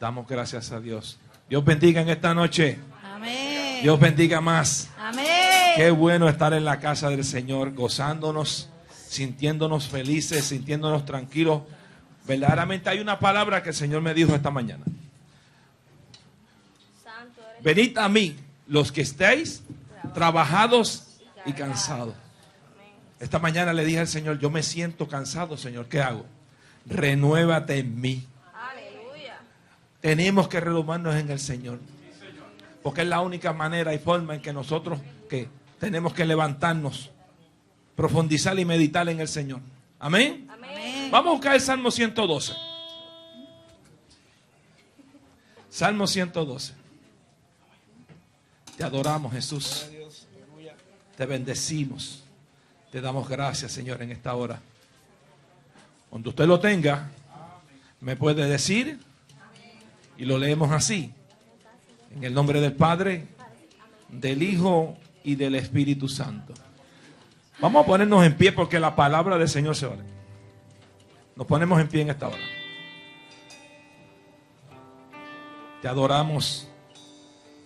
Damos gracias a Dios. Dios bendiga en esta noche. Amén. Dios bendiga más. Amén. Qué bueno estar en la casa del Señor, gozándonos, sintiéndonos felices, sintiéndonos tranquilos. Verdaderamente hay una palabra que el Señor me dijo esta mañana. Venid a mí, los que estéis trabajados y cansados. Esta mañana le dije al Señor, yo me siento cansado, Señor, ¿qué hago? Renuévate en mí. Aleluya. Tenemos que renovarnos en el Señor, porque es la única manera y forma en que nosotros que tenemos que levantarnos, profundizar y meditar en el Señor. Amén. Amén. Vamos a buscar el Salmo 112. Salmo 112. Te adoramos, Jesús. Te bendecimos. Te damos gracias, Señor, en esta hora. Cuando usted lo tenga, me puede decir y lo leemos así. En el nombre del Padre, del Hijo y del Espíritu Santo. Vamos a ponernos en pie porque la palabra del Señor se vale. Nos ponemos en pie en esta hora. Te adoramos,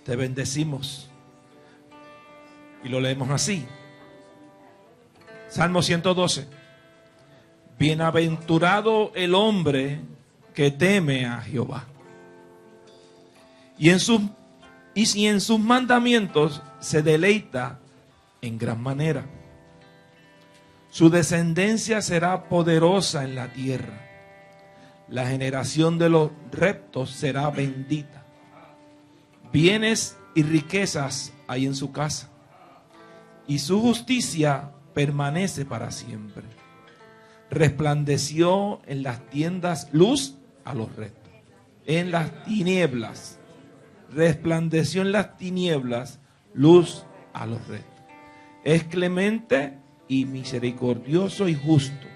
te bendecimos y lo leemos así. Salmo 112. Bienaventurado el hombre que teme a Jehová y en sus mandamientos se deleita en gran manera. Su descendencia será poderosa en la tierra. La generación de los rectos será bendita. Bienes y riquezas hay en su casa, y su justicia permanece para siempre. Resplandeció en las tiendas luz a los rectos. En las tinieblas, resplandeció en las tinieblas luz a los rectos. Es clemente y misericordioso y justo,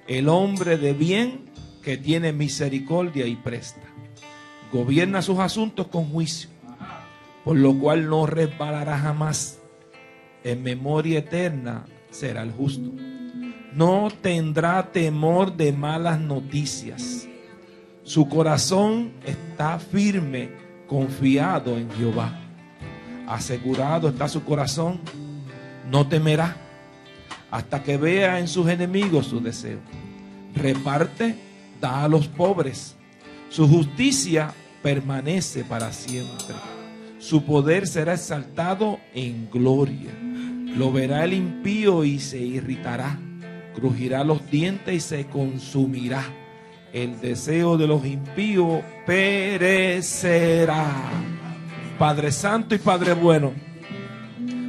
el hombre de bien que tiene misericordia y presta. Gobierna sus asuntos con juicio, por lo cual no resbalará jamás. En memoria eterna será el justo. No tendrá temor de malas noticias. Su corazón está firme, confiado en Jehová. Asegurado está su corazón, no temerá hasta que vea en sus enemigos su deseo. Reparte, da a los pobres. Su justicia permanece para siempre. Su poder será exaltado en gloria. Lo verá el impío y se irritará. Crujirá los dientes y se consumirá. El deseo de los impíos perecerá. Padre Santo y Padre bueno,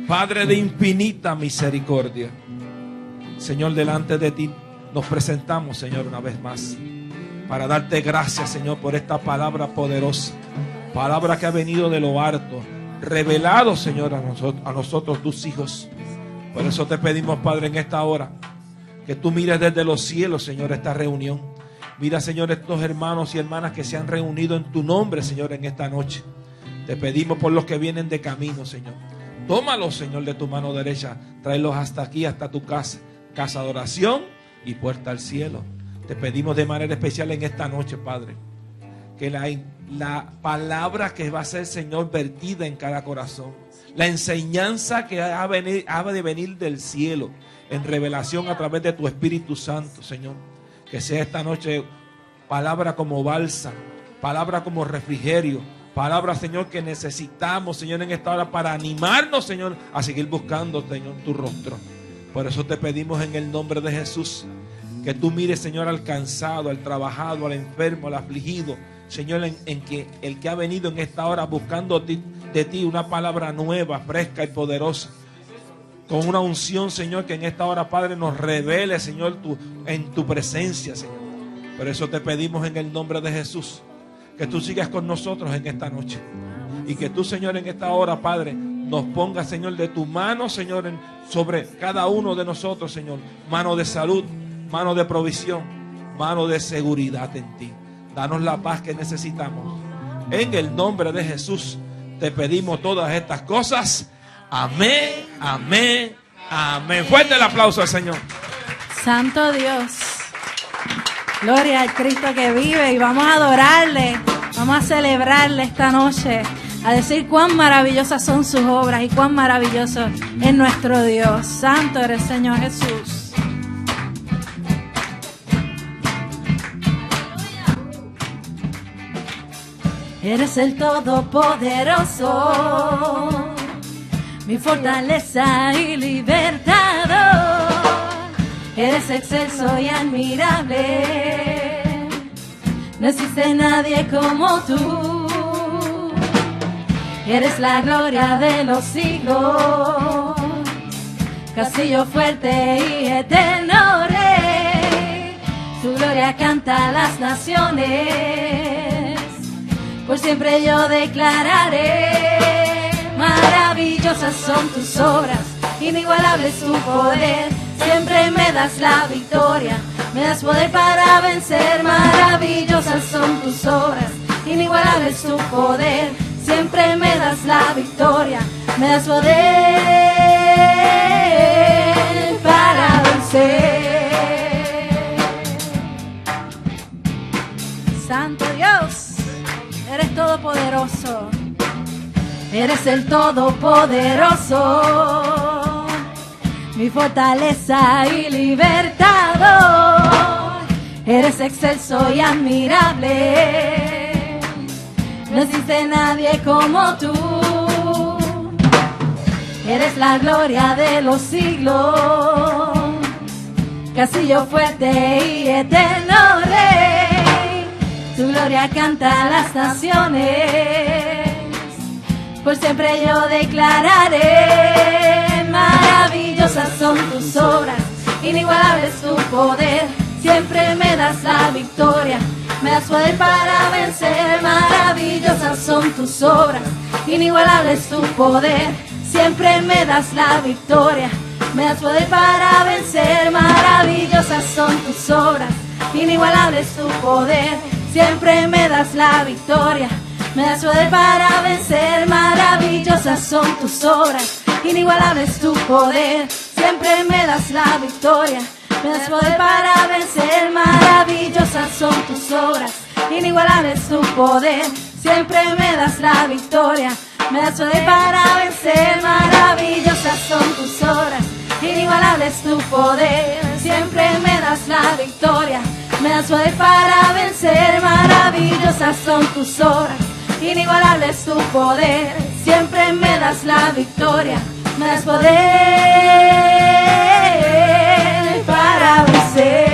Padre de infinita misericordia, Señor, delante de ti nos presentamos, Señor, una vez más para darte gracias, Señor, por esta palabra poderosa, palabra que ha venido de lo alto, revelado, Señor, a nosotros tus hijos. Por eso te pedimos, Padre, en esta hora que tú mires desde los cielos, Señor, esta reunión. Mira, Señor, estos hermanos y hermanas que se han reunido en tu nombre, Señor, en esta noche. Te pedimos por los que vienen de camino, Señor. Tómalos, Señor, de tu mano derecha. Tráelos hasta aquí, hasta tu casa. Casa de oración y puerta al cielo. Te pedimos de manera especial en esta noche, Padre, que la palabra que va a ser, Señor, vertida en cada corazón, la enseñanza que ha de venir del cielo en revelación a través de tu Espíritu Santo, Señor, que sea esta noche palabra como bálsamo, palabra como refrigerio, palabra, Señor, que necesitamos, Señor, en esta hora para animarnos, Señor, a seguir buscando, Señor, tu rostro. Por eso te pedimos en el nombre de Jesús que tú mires, Señor, al cansado, al trabajado, al enfermo, al afligido, Señor, en que el que ha venido en esta hora buscando de ti una palabra nueva, fresca y poderosa, con una unción, Señor, que en esta hora, Padre, nos revele, Señor, en tu presencia, Señor. Por eso te pedimos en el nombre de Jesús que tú sigas con nosotros en esta noche. Y que tú, Señor, en esta hora, Padre, nos pongas, Señor, de tu mano, Señor, sobre cada uno de nosotros, Señor. Mano de salud, mano de provisión, mano de seguridad en ti. Danos la paz que necesitamos. En el nombre de Jesús te pedimos todas estas cosas. Amén, amén, amén. Fuerte el aplauso al Señor. Santo Dios. Gloria al Cristo que vive y vamos a adorarle. Vamos a celebrarle esta noche, a decir cuán maravillosas son sus obras y cuán maravilloso es nuestro Dios. Santo eres, Señor Jesús. Eres el Todopoderoso, mi fortaleza y libertador. Eres excelso y admirable, no existe nadie como tú. Eres la gloria de los siglos, castillo fuerte y eterno Rey. Tu gloria canta a las naciones, por siempre yo declararé. Maravillosas son tus obras, inigualable es tu poder. Siempre me das la victoria, me das poder para vencer. Maravillosas son tus obras, inigualable es tu poder. Siempre me das la victoria, me das poder para vencer. Santo Dios, eres todopoderoso. Eres el Todopoderoso, mi fortaleza y libertador. Eres excelso y admirable, no existe nadie como tú. Eres la gloria de los siglos, castillo fuerte y eterno Rey. Tu gloria canta a las naciones, por siempre yo declararé. Maravillosas son tus obras, inigualable es tu poder. Siempre me das la victoria, me das poder para vencer. Maravillosas son tus obras, inigualable es tu poder. Siempre me das la victoria, me das poder para vencer. Maravillosas son tus obras, inigualable es tu poder. Siempre me das la victoria, me das poder para vencer. Maravillosas son tus obras, inigualable es tu poder. Siempre me das la victoria, me das poder para vencer. Maravillosas son tus obras, inigualable es tu poder. Siempre me das la victoria, me das poder para vencer. Maravillosas son tus obras, inigualable es tu poder. Siempre me das la victoria, me das poder para vencer. Maravillosas son tus obras, inigualable es tu poder. Siempre me das la victoria, me das poder para vencer,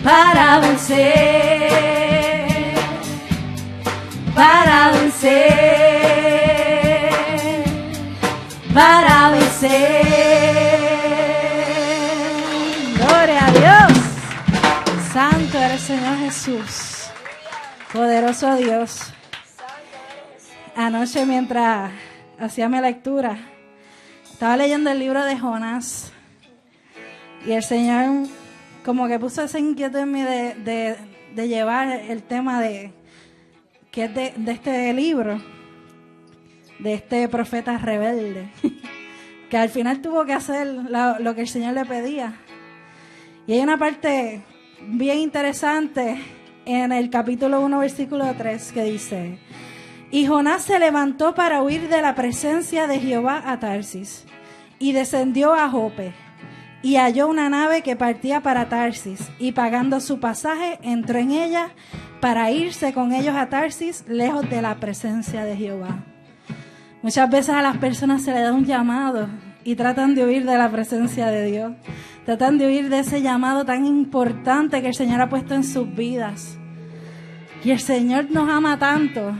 para vencer, para vencer, para vencer. Gloria a Dios. Santo eres, Señor Jesús. Poderoso Dios. Anoche mientras hacía mi lectura, estaba leyendo el libro de Jonás y el Señor como que puso esa inquietud en mí de llevar el tema de que es de este libro, de este profeta rebelde, que al final tuvo que hacer lo que el Señor le pedía. Y hay una parte bien interesante en el capítulo 1, versículo 3, que dice: y Jonás se levantó para huir de la presencia de Jehová a Tarsis, y descendió a Jope, y halló una nave que partía para Tarsis, y pagando su pasaje, entró en ella para irse con ellos a Tarsis, lejos de la presencia de Jehová. Muchas veces a las personas se les da un llamado y tratan de huir de la presencia de Dios. Tratan de huir de ese llamado tan importante que el Señor ha puesto en sus vidas. Y el Señor nos ama tanto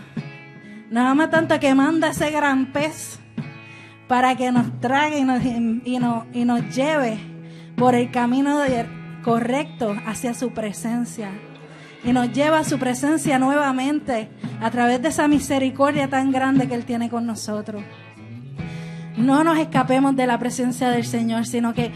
que manda ese gran pez para que nos trague y nos lleve por el camino correcto hacia su presencia. Y nos lleva a su presencia nuevamente a través de esa misericordia tan grande que Él tiene con nosotros. No nos escapemos de la presencia del Señor, sino que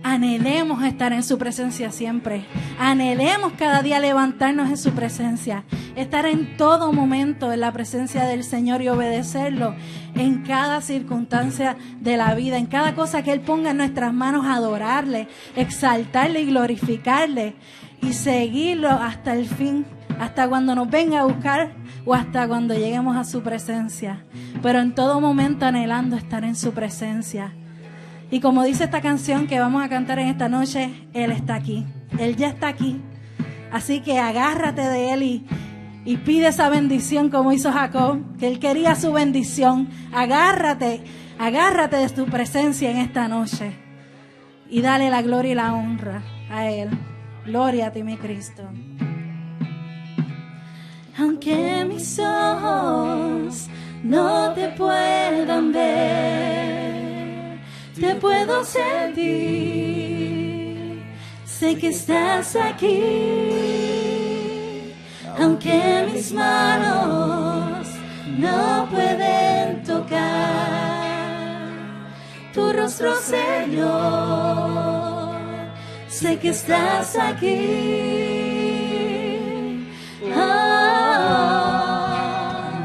anhelemos estar en su presencia siempre. Anhelemos cada día levantarnos en su presencia. Estar en todo momento en la presencia del Señor y obedecerlo en cada circunstancia de la vida, en cada cosa que Él ponga en nuestras manos, adorarle, exaltarle y glorificarle. y seguirlo hasta el fin, hasta cuando nos venga a buscar o hasta cuando lleguemos a su presencia. Pero en todo momento anhelando estar en su presencia. Y como dice esta canción que vamos a cantar en esta noche, Él está aquí. Él ya está aquí. Así que agárrate de Él y pide esa bendición como hizo Jacob, que él quería su bendición. Agárrate de tu presencia en esta noche y dale la gloria y la honra a Él. Gloria a ti, mi Cristo. Aunque mis ojos no te puedan ver, te puedo sentir. Sé que estás aquí. Aunque mis manos no pueden tocar tu rostro, Señor, sé que estás aquí.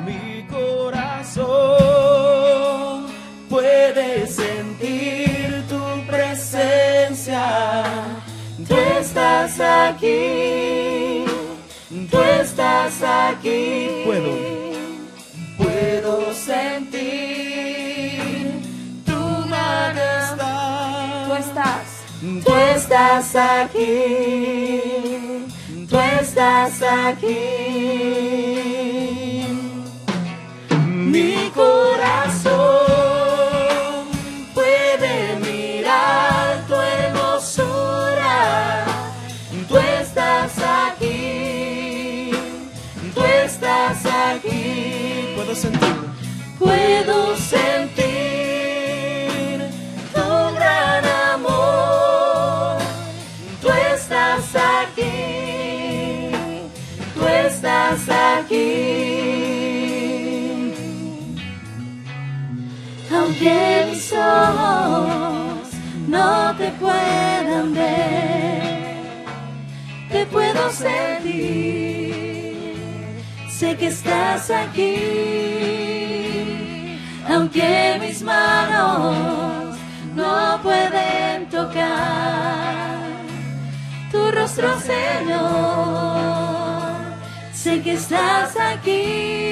Mi corazón puede sentir tu presencia. Tú estás aquí. Tú estás aquí. Puedo sentir tu majestad. Tú estás aquí. Tú estás aquí. Mi corazón puede mirar tu hermosura. Tú estás aquí. Tú estás aquí. Puedo sentir tu gran amor. Tú estás aquí. Tú estás aquí. Aunque mis ojos no te puedan ver, te puedo sentir. Sé que estás aquí. Aunque mis manos no pueden tocar tu rostro, Señor, sé que estás aquí.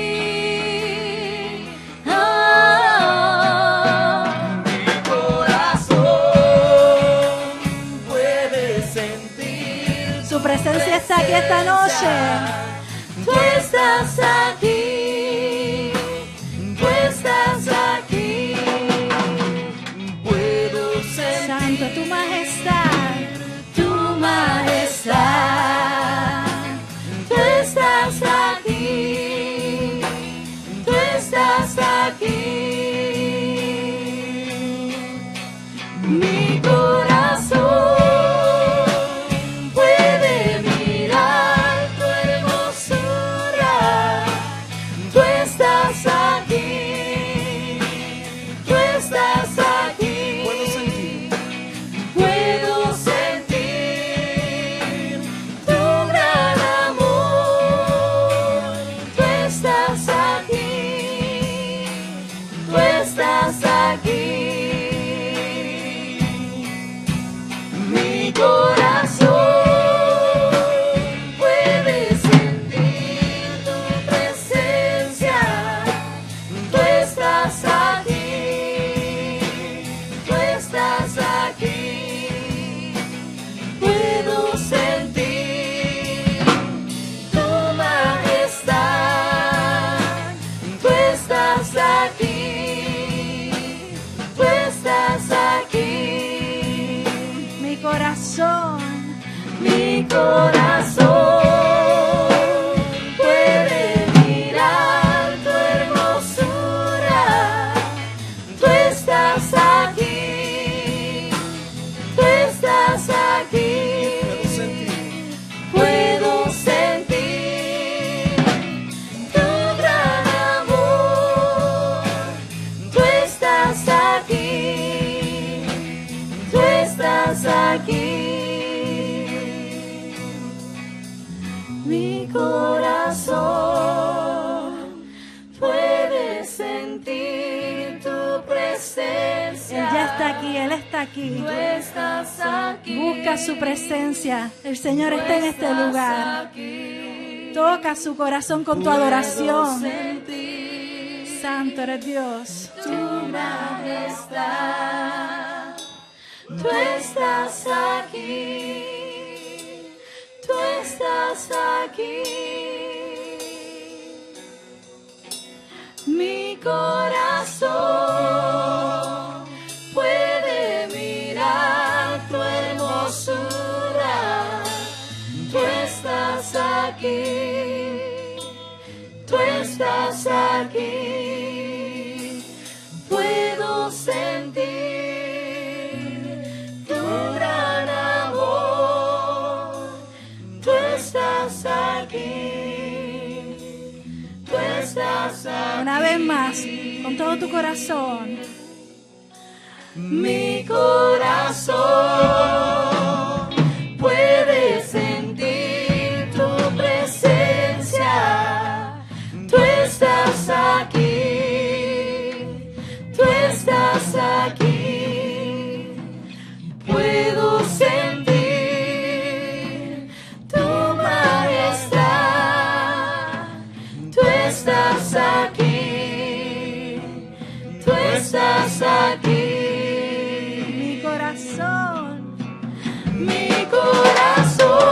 Mi corazón puede sentir Su presencia está aquí esta noche. Tú estás aquí. Tú estás aquí. Puedo sentir Santo, tu majestad. tu majestad. Tú estás aquí. Tú estás aquí. Mi corazón puede mirar tu hermosura. Tú estás aquí. Tú estás aquí. Puedo sentir tu gran amor. Tú estás aquí. Tú estás aquí. Mi corazón puede sentir tu presencia. Tú estás aquí. Tú estás aquí. Puedo sentir tu majestad. Tú estás aquí. Tú estás aquí. Mi corazón. Mi corazón puede mirar tu hermosura. Tú estás aquí. Tú estás aquí. Puedo sentir tu gran amor. Tú estás aquí. Tú estás aquí. Mi corazón puede sentir tu presencia. Él ya está aquí. Él está aquí. Tú estás aquí. Busca su presencia. El Señor Tú está en este estás lugar. aquí. Toca su corazón con tu Puedo adoración. sentir Santo eres Dios. tu majestad. Tú estás aquí. Tú estás aquí. Mi corazón puede mirar tu hermosura. Tú estás aquí. Tú estás aquí. Puedo sentir tu gran amor. Tú estás aquí. Tú estás aquí. Una vez más, con todo tu corazón. Mi corazón puede sentir tu presencia. Tú estás aquí. Tú estás aquí. Puedo sentir tu majestad. Tú estás aquí. Tú estás aquí. Mi corazón. Mi corazón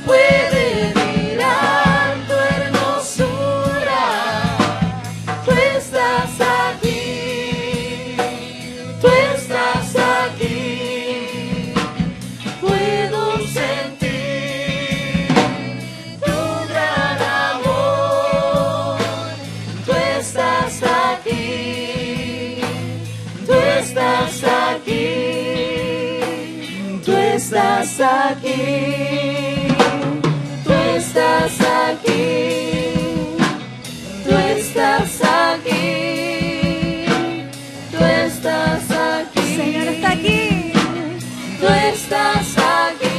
puede mirar tu hermosura. Tú estás aquí. Tú estás aquí. Puedo sentir tu gran amor. Tú estás aquí. Tú estás aquí. Tú estás aquí. Tú estás aquí. Tú estás aquí. Tú estás aquí. El Señor está aquí. Tú estás aquí.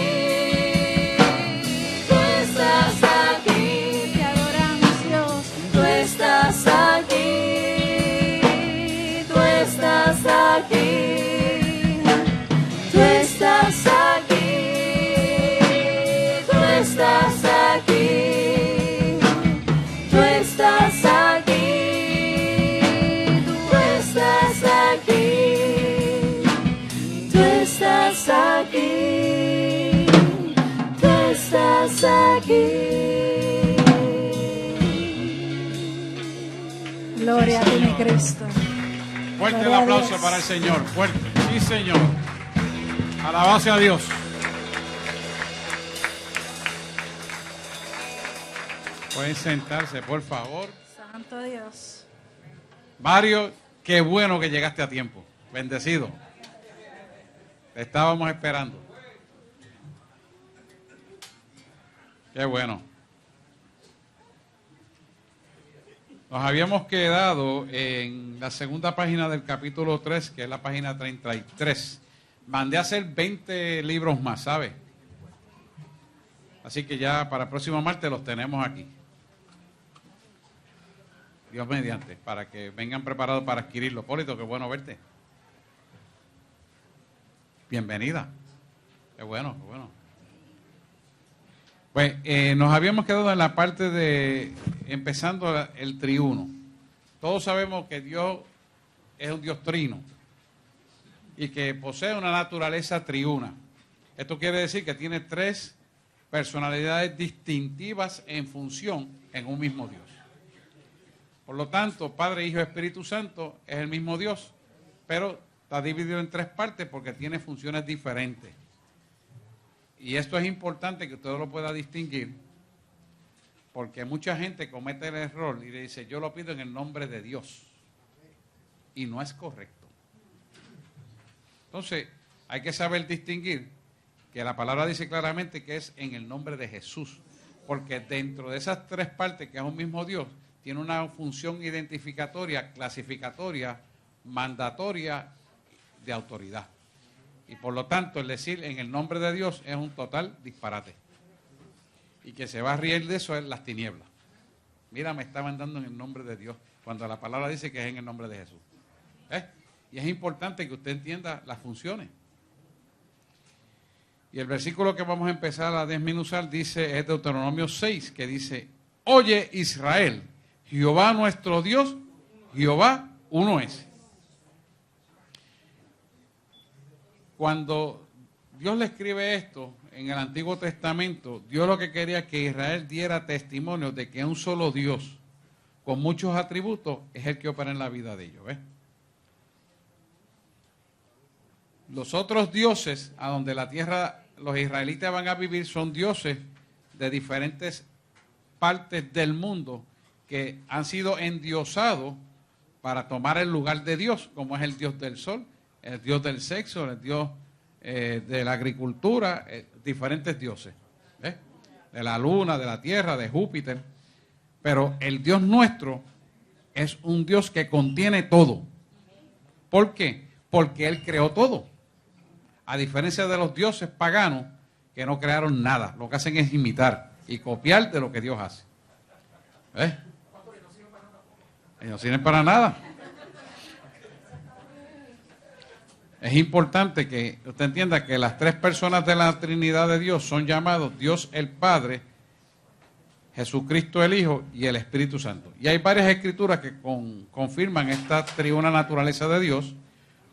Tú estás aquí. Te adoramos, Dios. Tú estás aquí. Tú estás aquí. Tú estás aquí. Tú estás aquí. Tú estás aquí. Tú estás aquí. Tú estás aquí. Tú estás aquí. Gloria a ti, mi Cristo. Fuerte el Gloria a aplauso Dios. para el Señor, fuerte. Sí, Señor. Alabanza a Dios. Pueden sentarse, por favor. Santo Dios. Mario, qué bueno que llegaste a tiempo. Bendecido. Te estábamos esperando. Qué bueno. Nos habíamos quedado en la segunda página del capítulo 3, que es la página 33. Mandé a hacer 20 libros más, ¿sabe? Así que ya para el próximo martes los tenemos aquí. Dios mediante, para que vengan preparados para adquirirlo. Polito, qué bueno verte. Bienvenida. Qué bueno, qué bueno. Pues nos habíamos quedado en la parte de empezando el triuno. Todos sabemos que Dios es un Dios trino y que posee una naturaleza triuna. Esto quiere decir que tiene tres personalidades distintivas en función en un mismo Dios. Por lo tanto, Padre, Hijo y Espíritu Santo es el mismo Dios, pero está dividido en tres partes porque tiene funciones diferentes. Y esto es importante que usted lo pueda distinguir, porque mucha gente comete el error y le dice, yo lo pido en el nombre de Dios. Y no es correcto. Entonces, hay que saber distinguir que la palabra dice claramente que es en el nombre de Jesús, porque dentro de esas tres partes, que es un mismo Dios, tiene una función identificatoria, clasificatoria, mandatoria, de autoridad. Y por lo tanto, el decir en el nombre de Dios es un total disparate. Y que se va a reír de eso es las tinieblas. Mira, me estaban dando en el nombre de Dios, cuando la palabra dice que es en el nombre de Jesús. Y es importante que usted entienda las funciones. Y el versículo que vamos a empezar a desmenuzar dice, es Deuteronomio 6, que dice, oye Israel, Jehová nuestro Dios, Jehová uno es. Cuando Dios le escribe esto en el Antiguo Testamento, Dios lo que quería es que Israel diera testimonio de que un solo Dios, con muchos atributos, es el que opera en la vida de ellos. ¿Ves? Los otros dioses a donde la tierra, los israelitas van a vivir, son dioses de diferentes partes del mundo que han sido endiosados para tomar el lugar de Dios, como es el Dios del sol, el Dios del sexo, el Dios de la agricultura, diferentes dioses, ¿ves? De la luna, de la tierra, de Júpiter. Pero el Dios nuestro es un Dios que contiene todo. ¿Por qué? Porque Él creó todo. A diferencia de los dioses paganos que no crearon nada, lo que hacen es imitar y copiar de lo que Dios hace. ¿Ves? Ellos no sirven para nada. Es importante que usted entienda que las tres personas de la Trinidad de Dios son llamados Dios el Padre, Jesucristo el Hijo y el Espíritu Santo. Y hay varias escrituras que confirman esta triuna naturaleza de Dios.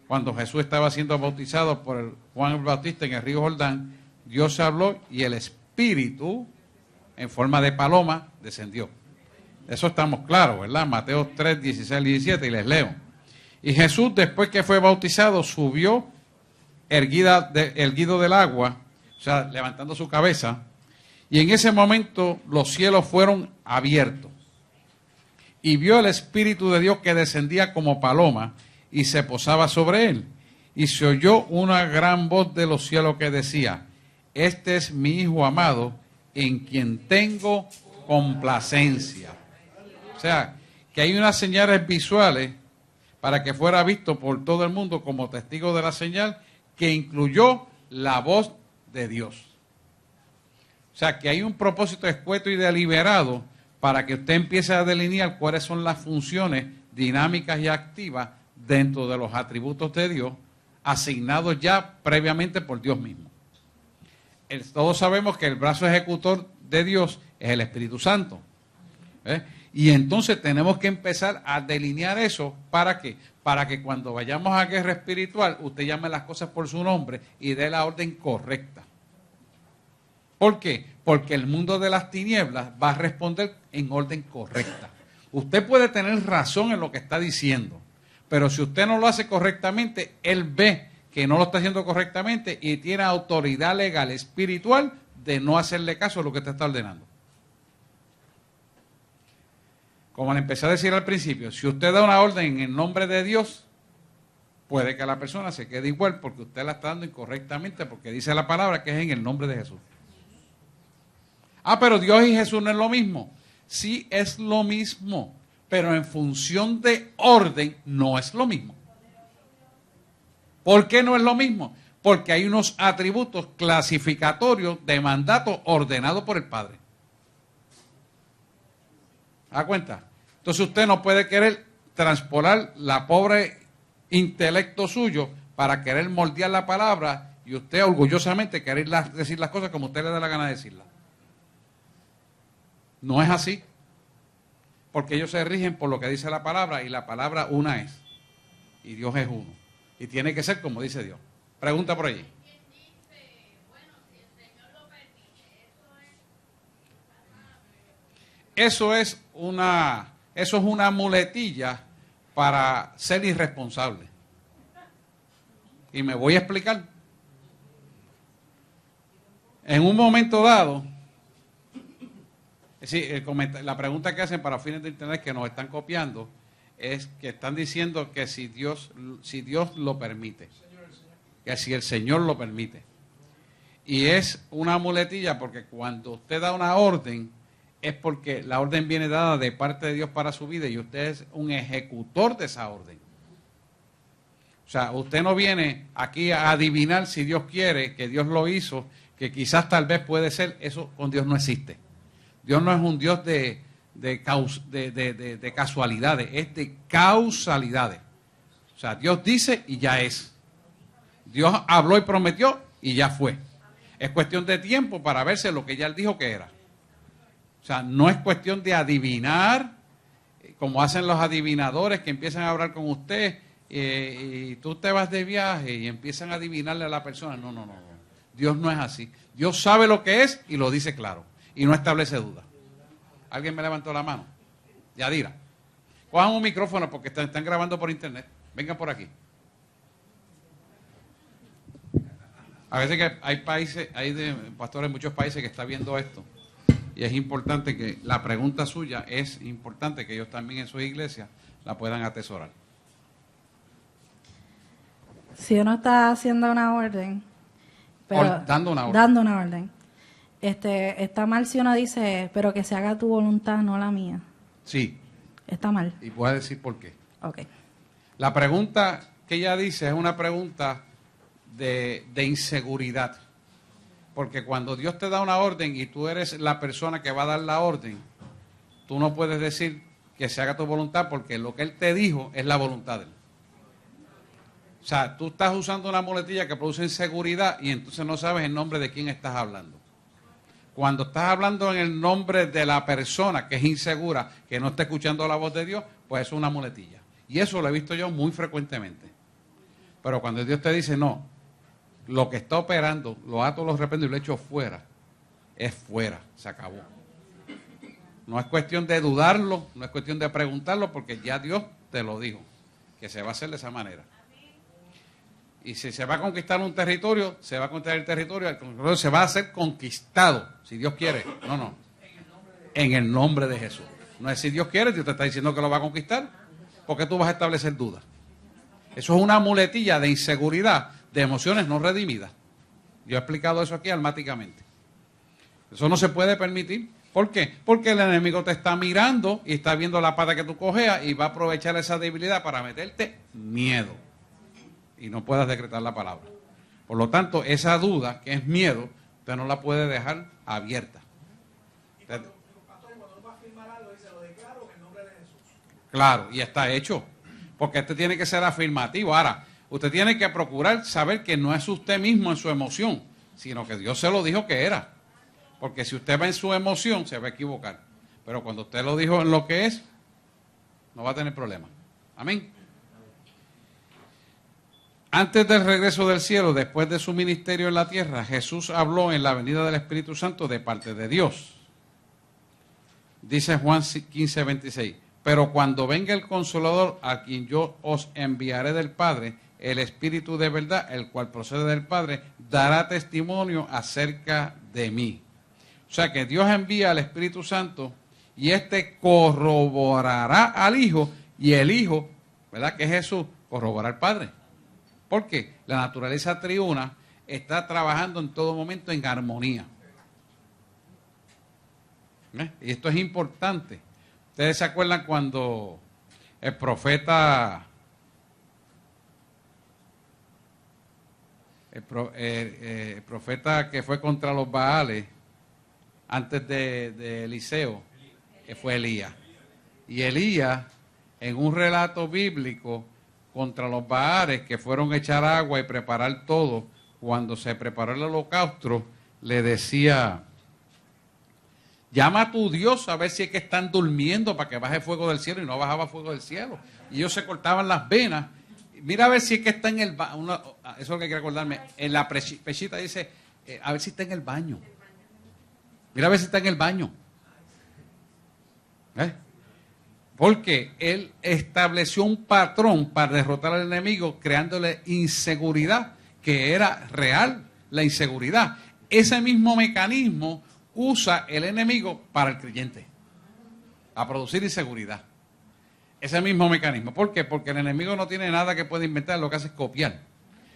Cuando Jesús estaba siendo bautizado por Juan el Bautista en el río Jordán, Dios habló y el Espíritu, en forma de paloma, descendió. Eso estamos claros, ¿verdad? Mateo 3, 16, 17, y les leo. Y Jesús, después que fue bautizado, subió erguido del agua, o sea, levantando su cabeza, y en ese momento los cielos fueron abiertos. Y vio el Espíritu de Dios que descendía como paloma y se posaba sobre él. Y se oyó una gran voz de los cielos que decía, este es mi Hijo amado, en quien tengo complacencia. O sea, que hay unas señales visuales para que fuera visto por todo el mundo como testigo de la señal, que incluyó la voz de Dios. O sea, que hay un propósito escueto y deliberado para que usted empiece a delinear cuáles son las funciones dinámicas y activas dentro de los atributos de Dios, asignados ya previamente por Dios mismo. Todos sabemos que el brazo ejecutor de Dios es el Espíritu Santo. Y entonces tenemos que empezar a delinear eso. ¿Para qué? Para que cuando vayamos a guerra espiritual, usted llame las cosas por su nombre y dé la orden correcta. ¿Por qué? Porque el mundo de las tinieblas va a responder en orden correcta. Usted puede tener razón en lo que está diciendo, pero si usted no lo hace correctamente, él ve que no lo está haciendo correctamente y tiene autoridad legal, espiritual, de no hacerle caso a lo que usted está ordenando. Como le empecé a decir al principio, si usted da una orden en el nombre de Dios, puede que la persona se quede igual porque usted la está dando incorrectamente, porque dice la palabra que es en el nombre de Jesús. Ah, pero Dios y Jesús no es lo mismo. Sí es lo mismo, pero en función de orden no es lo mismo. ¿Por qué no es lo mismo? Porque hay unos atributos clasificatorios de mandato ordenado por el Padre. ¿Se da cuenta? Entonces usted no puede querer transpolar la pobre intelecto suyo para querer moldear la palabra y usted orgullosamente querer decir las cosas como usted le da la gana de decirlas. No es así. Porque ellos se rigen por lo que dice la palabra y la palabra una es. Y Dios es uno. Y tiene que ser como dice Dios. Pregunta por allí. Eso es una muletilla para ser irresponsable. Y me voy a explicar. En un momento dado, la pregunta que hacen para fines de internet que nos están copiando es que están diciendo que si Dios lo permite, que si el Señor lo permite. Y es una muletilla porque cuando usted da una orden, es porque la orden viene dada de parte de Dios para su vida y usted es un ejecutor de esa orden. O sea, usted no viene aquí a adivinar si Dios quiere, que Dios lo hizo, que quizás tal vez puede ser. Eso con Dios no existe. Dios no es un Dios de casualidades, es de causalidades. O sea, Dios dice y ya es. Dios habló y prometió y ya fue. Es cuestión de tiempo para verse lo que ya él dijo que era. O sea, no es cuestión de adivinar, como hacen los adivinadores que empiezan a hablar con usted y tú te vas de viaje y empiezan a adivinarle a la persona. No, no, no. Dios no es así. Dios sabe lo que es y lo dice claro. Y no establece duda. ¿Alguien me levantó la mano? Yadira. Cojan un micrófono porque están grabando por internet. Vengan por aquí. A veces que hay países, pastores en muchos países que están viendo esto. Y es importante que la pregunta suya es importante que ellos también en sus iglesias la puedan atesorar. Si uno está haciendo una orden, pero Dando una orden. dando una orden, está mal si uno dice, pero que se haga tu voluntad, no la mía. Sí. Está mal. Y voy a decir por qué. Ok. La pregunta que ella dice es una pregunta de inseguridad. Porque cuando Dios te da una orden y tú eres la persona que va a dar la orden, tú no puedes decir que se haga tu voluntad porque lo que Él te dijo es la voluntad de Él. O sea, tú estás usando una muletilla que produce inseguridad y entonces no sabes el nombre de quién estás hablando. Cuando estás hablando en el nombre de la persona que es insegura, que no está escuchando la voz de Dios, pues es una muletilla. Y eso lo he visto yo muy frecuentemente. Pero cuando Dios te dice, no, lo que está operando, lo ato, lo reprendo y lo echo fuera, es fuera, se acabó. No es cuestión de dudarlo, no es cuestión de preguntarlo, porque ya Dios te lo dijo, que se va a hacer de esa manera. Y si se va a conquistar un territorio, se va a conquistar el territorio se va a hacer conquistado, si Dios quiere. No, no. En el nombre de Jesús. No es si Dios quiere, Dios te está diciendo que lo va a conquistar, porque tú vas a establecer dudas. Eso es una muletilla de inseguridad, de emociones no redimidas. Yo he explicado eso aquí almáticamente. Eso no se puede permitir. ¿Por qué? Porque el enemigo te está mirando y está viendo la pata que tú cojeas y va a aprovechar esa debilidad para meterte miedo. Y no puedas decretar la palabra. Por lo tanto, esa duda, que es miedo, usted no la puede dejar abierta. Claro, y está hecho. Porque este tiene que ser afirmativo. Ahora, usted tiene que procurar saber que no es usted mismo en su emoción, sino que Dios se lo dijo que era. Porque si usted va en su emoción, se va a equivocar. Pero cuando usted lo dijo en lo que es, no va a tener problema. Amén. Antes del regreso del cielo, después de su ministerio en la tierra, Jesús habló en la venida del Espíritu Santo de parte de Dios. Dice Juan 15:26. Pero cuando venga el Consolador, a quien yo os enviaré del Padre, el Espíritu de verdad, el cual procede del Padre, dará testimonio acerca de mí. O sea que Dios envía al Espíritu Santo y éste corroborará al Hijo y el Hijo, ¿verdad? Que es Jesús, corroborará al Padre. ¿Por qué? La naturaleza triuna está trabajando en todo momento en armonía. Y esto es importante. ¿Ustedes se acuerdan cuando el profeta que fue contra los Baales antes de Eliseo, que fue Elías? Y Elías, en un relato bíblico contra los Baales que fueron a echar agua y preparar todo, cuando se preparó el holocausto, le decía: llama a tu Dios a ver si es que están durmiendo para que baje fuego del cielo, y no bajaba fuego del cielo. Y ellos se cortaban las venas. Mira a ver si es que está en el baño. Eso es lo que hay que recordarme. En la pechita dice, a ver si está en el baño. Mira a ver si está en el baño. Porque él estableció un patrón para derrotar al enemigo, creándole inseguridad, que era real, la inseguridad. Ese mismo mecanismo usa el enemigo para el creyente, a producir inseguridad. Ese mismo mecanismo. ¿Por qué? Porque el enemigo no tiene nada que pueda inventar, lo que hace es copiar.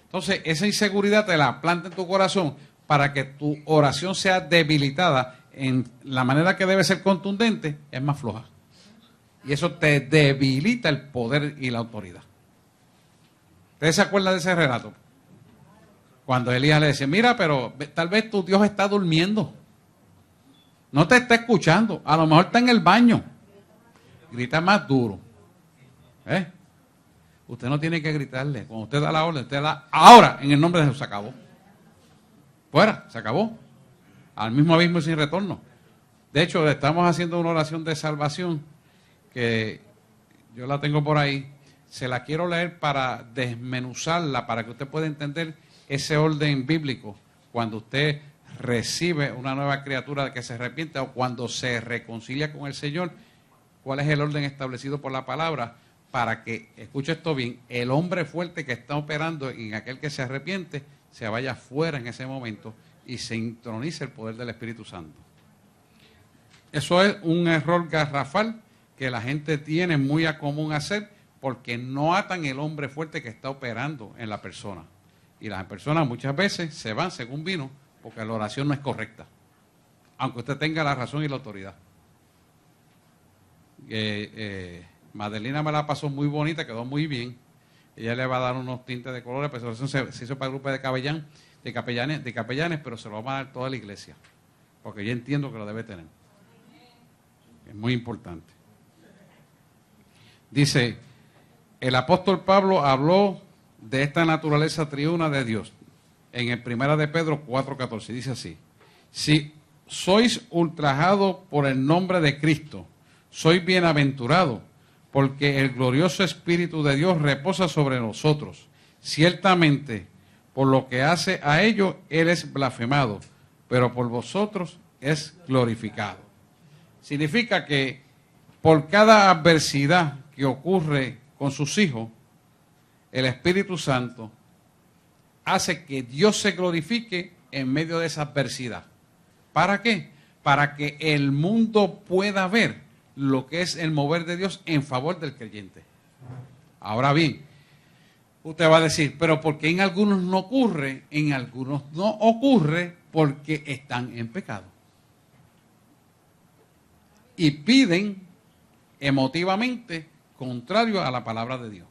Entonces, esa inseguridad te la planta en tu corazón para que tu oración sea debilitada en la manera que debe ser contundente, es más floja. Y eso te debilita el poder y la autoridad. ¿Ustedes se acuerdan de ese relato? Cuando Elías le decía, mira, pero tal vez tu Dios está durmiendo. No te está escuchando. A lo mejor está en el baño. Grita más duro. Usted no tiene que gritarle. Cuando usted da la orden, usted da ahora, en el nombre de Jesús, se acabó. Fuera, se acabó. Al mismo abismo y sin retorno. De hecho, estamos haciendo una oración de salvación que yo la tengo por ahí. Se la quiero leer para desmenuzarla, para que usted pueda entender ese orden bíblico. Cuando usted recibe una nueva criatura que se arrepiente o cuando se reconcilia con el Señor, ¿cuál es el orden establecido por la palabra? Para que, escuche esto bien, el hombre fuerte que está operando en aquel que se arrepiente, se vaya fuera en ese momento y se intronice el poder del Espíritu Santo. Eso es un error garrafal que la gente tiene muy a común hacer porque no atan el hombre fuerte que está operando en la persona. Y las personas muchas veces se van según vino porque la oración no es correcta, aunque usted tenga la razón y la autoridad. Madelina me la pasó muy bonita, quedó muy bien. Ella le va a dar unos tintes de colores, pero eso se hizo para el grupo de capellanes, pero se lo va a dar toda la iglesia, porque yo entiendo que lo debe tener. Es muy importante. Dice, el apóstol Pablo habló de esta naturaleza triuna de Dios en el 1 de Pedro 4:14. Dice así: si sois ultrajados por el nombre de Cristo, sois bienaventurados, porque el glorioso Espíritu de Dios reposa sobre nosotros. Ciertamente, por lo que hace a ellos, Él es blasfemado, pero por vosotros es glorificado. Significa que por cada adversidad que ocurre con sus hijos, el Espíritu Santo hace que Dios se glorifique en medio de esa adversidad. ¿Para qué? Para que el mundo pueda ver lo que es el mover de Dios en favor del creyente. Ahora bien, usted va a decir, pero ¿por qué en algunos no ocurre? En algunos no ocurre porque están en pecado. Y piden emotivamente contrario a la palabra de Dios.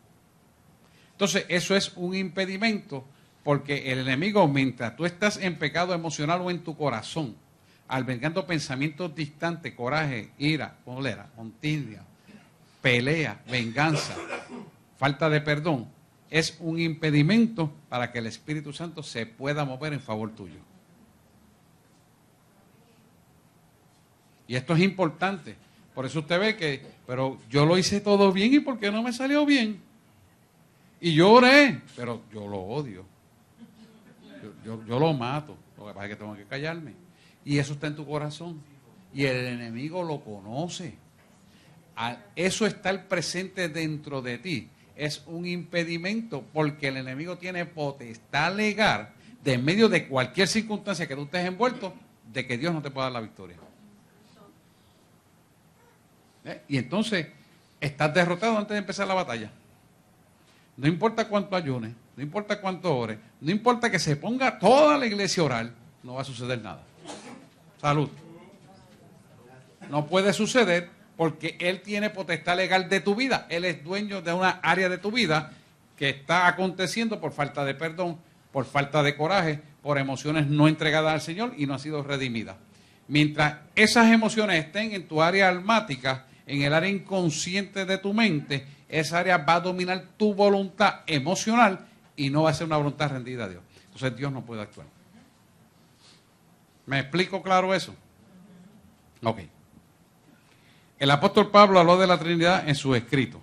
Entonces, eso es un impedimento porque el enemigo, mientras tú estás en pecado emocional o en tu corazón, albergando pensamientos distantes, coraje, ira, cólera, contienda, pelea, venganza, falta de perdón, es un impedimento para que el Espíritu Santo se pueda mover en favor tuyo. Y esto es importante. Por eso usted ve que, pero yo lo hice todo bien, ¿y por qué no me salió bien? Y yo oré, pero yo lo odio. Yo lo mato. Lo que pasa es que tengo que callarme. Y eso está en tu corazón. Y el enemigo lo conoce. Eso está presente dentro de ti. Es un impedimento porque el enemigo tiene potestad legal de en medio de cualquier circunstancia que tú estés envuelto, de que Dios no te pueda dar la victoria. Y entonces estás derrotado antes de empezar la batalla. No importa cuánto ayunes, no importa cuánto ores, no importa que se ponga toda la iglesia a orar, no va a suceder nada. Salud. No puede suceder porque Él tiene potestad legal de tu vida. Él es dueño de una área de tu vida que está aconteciendo por falta de perdón, por falta de coraje, por emociones no entregadas al Señor y no han sido redimidas. Mientras esas emociones estén en tu área almática, en el área inconsciente de tu mente, esa área va a dominar tu voluntad emocional y no va a ser una voluntad rendida a Dios. Entonces Dios no puede actuar. ¿Me explico claro eso? Ok. El apóstol Pablo habló de la Trinidad en su escrito.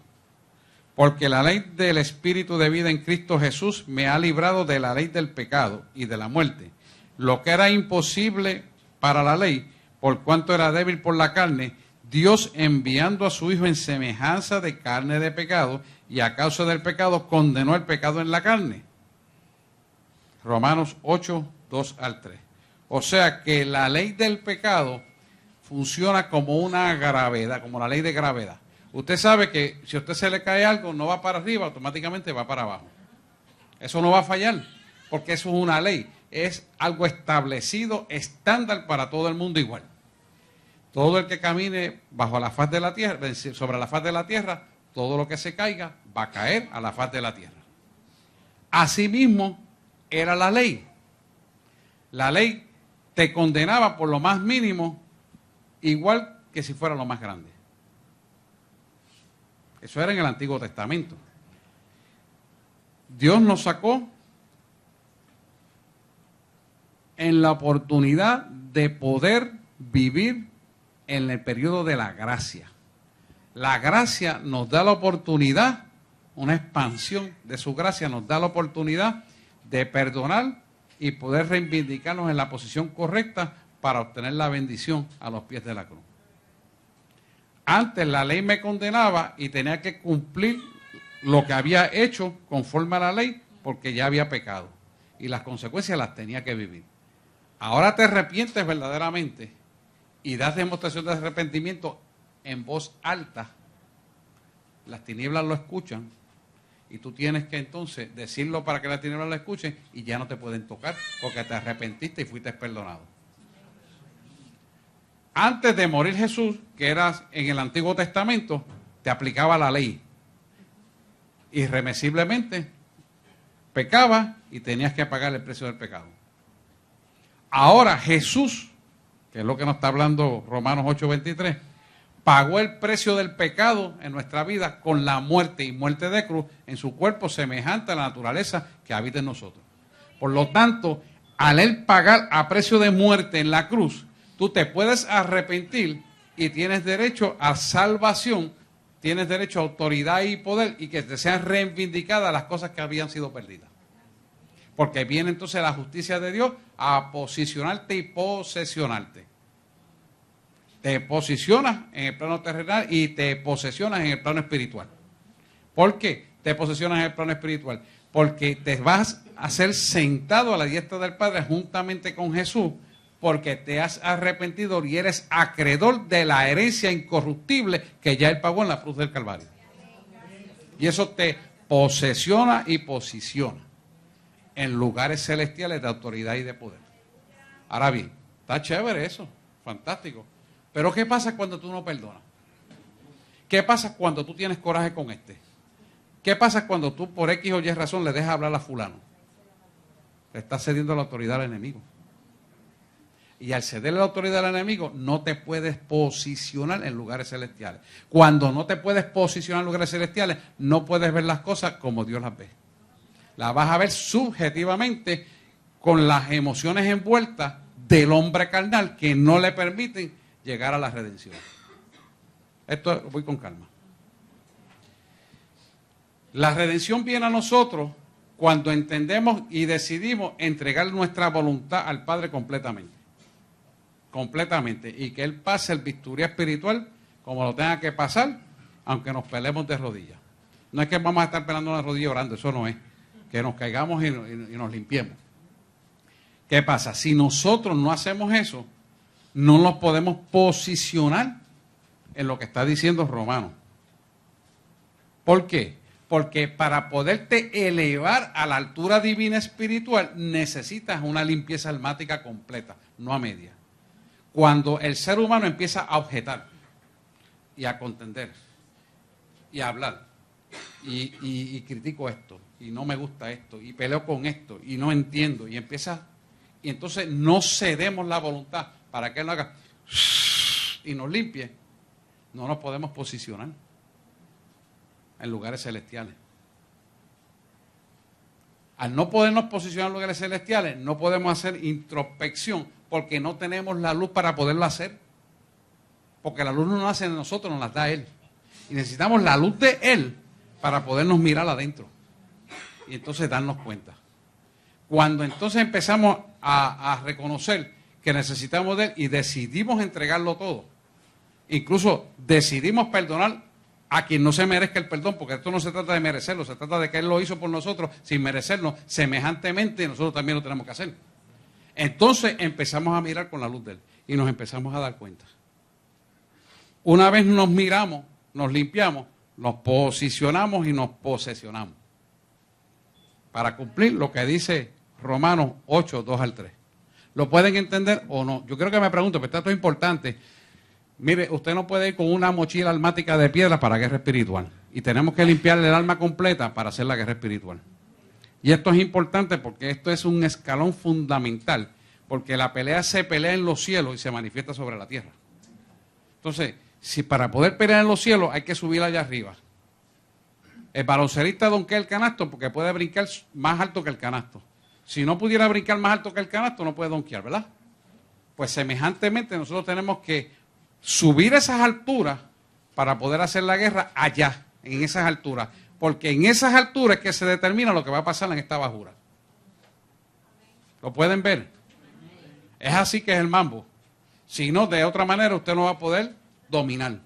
Porque la ley del Espíritu de vida en Cristo Jesús me ha librado de la ley del pecado y de la muerte. Lo que era imposible para la ley, por cuanto era débil por la carne, Dios enviando a su Hijo en semejanza de carne de pecado, y a causa del pecado condenó el pecado en la carne. Romanos 8, 2 al 3. O sea que la ley del pecado funciona como una gravedad, como la ley de gravedad. Usted sabe que si a usted se le cae algo, no va para arriba, automáticamente va para abajo. Eso no va a fallar, porque eso es una ley. Es algo establecido, estándar para todo el mundo igual. Todo el que camine bajo la faz de la tierra, sobre la faz de la tierra, todo lo que se caiga va a caer a la faz de la tierra. Asimismo, era la ley. La ley te condenaba por lo más mínimo, igual que si fuera lo más grande. Eso era en el Antiguo Testamento. Dios nos sacó en la oportunidad de poder vivir en el periodo de la gracia. La gracia nos da la oportunidad, una expansión de su gracia nos da la oportunidad de perdonar y poder reivindicarnos en la posición correcta para obtener la bendición a los pies de la cruz. Antes la ley me condenaba y tenía que cumplir lo que había hecho conforme a la ley porque ya había pecado y las consecuencias las tenía que vivir. Ahora te arrepientes verdaderamente y das demostración de arrepentimiento en voz alta. Las tinieblas lo escuchan y tú tienes que entonces decirlo para que las tinieblas lo escuchen y ya no te pueden tocar porque te arrepentiste y fuiste perdonado. Antes de morir Jesús, que era en el Antiguo Testamento, te aplicaba la ley. Irremisiblemente pecabas y tenías que pagar el precio del pecado. Ahora Jesús, que es lo que nos está hablando Romanos 8:23, pagó el precio del pecado en nuestra vida con la muerte y muerte de cruz en su cuerpo semejante a la naturaleza que habita en nosotros. Por lo tanto, al él pagar a precio de muerte en la cruz, tú te puedes arrepentir y tienes derecho a salvación, tienes derecho a autoridad y poder y que te sean reivindicadas las cosas que habían sido perdidas. Porque viene entonces la justicia de Dios a posicionarte y posesionarte. Te posicionas en el plano terrenal y te posesionas en el plano espiritual. ¿Por qué te posesionas en el plano espiritual? Porque te vas a ser sentado a la diestra del Padre juntamente con Jesús, porque te has arrepentido y eres acreedor de la herencia incorruptible que ya Él pagó en la cruz del Calvario. Y eso te posesiona y posiciona en lugares celestiales de autoridad y de poder. Ahora bien, está chévere eso, fantástico. Pero ¿qué pasa cuando tú no perdonas? ¿Qué pasa cuando tú tienes coraje con este? ¿Qué pasa cuando tú por X o Y razón le dejas hablar a fulano? Le estás cediendo la autoridad al enemigo. Y al cederle la autoridad al enemigo, no te puedes posicionar en lugares celestiales. Cuando no te puedes posicionar en lugares celestiales, no puedes ver las cosas como Dios las ve. Las vas a ver subjetivamente con las emociones envueltas del hombre carnal que no le permiten llegar a la redención. Esto voy con calma. La redención viene a nosotros cuando entendemos y decidimos entregar nuestra voluntad al Padre completamente. Completamente. Y que Él pase el bisturí espiritual como lo tenga que pasar, aunque nos pelemos de rodillas. No es que vamos a estar pelando de rodillas orando, eso no es. Que nos caigamos y nos limpiemos. ¿Qué pasa? Si nosotros no hacemos eso, no nos podemos posicionar en lo que está diciendo Romanos. ¿Por qué? Porque para poderte elevar a la altura divina espiritual necesitas una limpieza almática completa, no a media. Cuando el ser humano empieza a objetar y a contender y a hablar y critico esto y no me gusta esto y peleo con esto y no entiendo y empieza y entonces no cedemos la voluntad para que Él haga y nos limpie, no nos podemos posicionar en lugares celestiales. Al no podernos posicionar en lugares celestiales, no podemos hacer introspección porque no tenemos la luz para poderlo hacer. Porque la luz no nace en nosotros, nos la da Él. Y necesitamos la luz de Él para podernos mirar adentro. Y entonces darnos cuenta. Cuando entonces empezamos a reconocer que necesitamos de Él y decidimos entregarlo todo, incluso decidimos perdonar a quien no se merezca el perdón, porque esto no se trata de merecerlo, se trata de que Él lo hizo por nosotros sin merecerlo, semejantemente nosotros también lo tenemos que hacer. Entonces empezamos a mirar con la luz de Él y nos empezamos a dar cuenta. Una vez nos miramos, nos limpiamos, nos posicionamos y nos posesionamos para cumplir lo que dice Romanos 8, 2 al 3. ¿Lo pueden entender o no? Yo creo que me pregunto, pero esto es importante. Mire, usted no puede ir con una mochila almática de piedra para guerra espiritual. Y tenemos que limpiarle el alma completa para hacer la guerra espiritual. Y esto es importante porque esto es un escalón fundamental. Porque la pelea se pelea en los cielos y se manifiesta sobre la tierra. Entonces, si para poder pelear en los cielos hay que subir allá arriba. El baloncelista donquea el canasto porque puede brincar más alto que el canasto. Si no pudiera brincar más alto que el canasto, no puede donkear, ¿verdad? Pues semejantemente nosotros tenemos que subir esas alturas para poder hacer la guerra allá, en esas alturas. Porque en esas alturas es que se determina lo que va a pasar en esta bajura. ¿Lo pueden ver? Es así que es el mambo. Si no, de otra manera usted no va a poder dominar.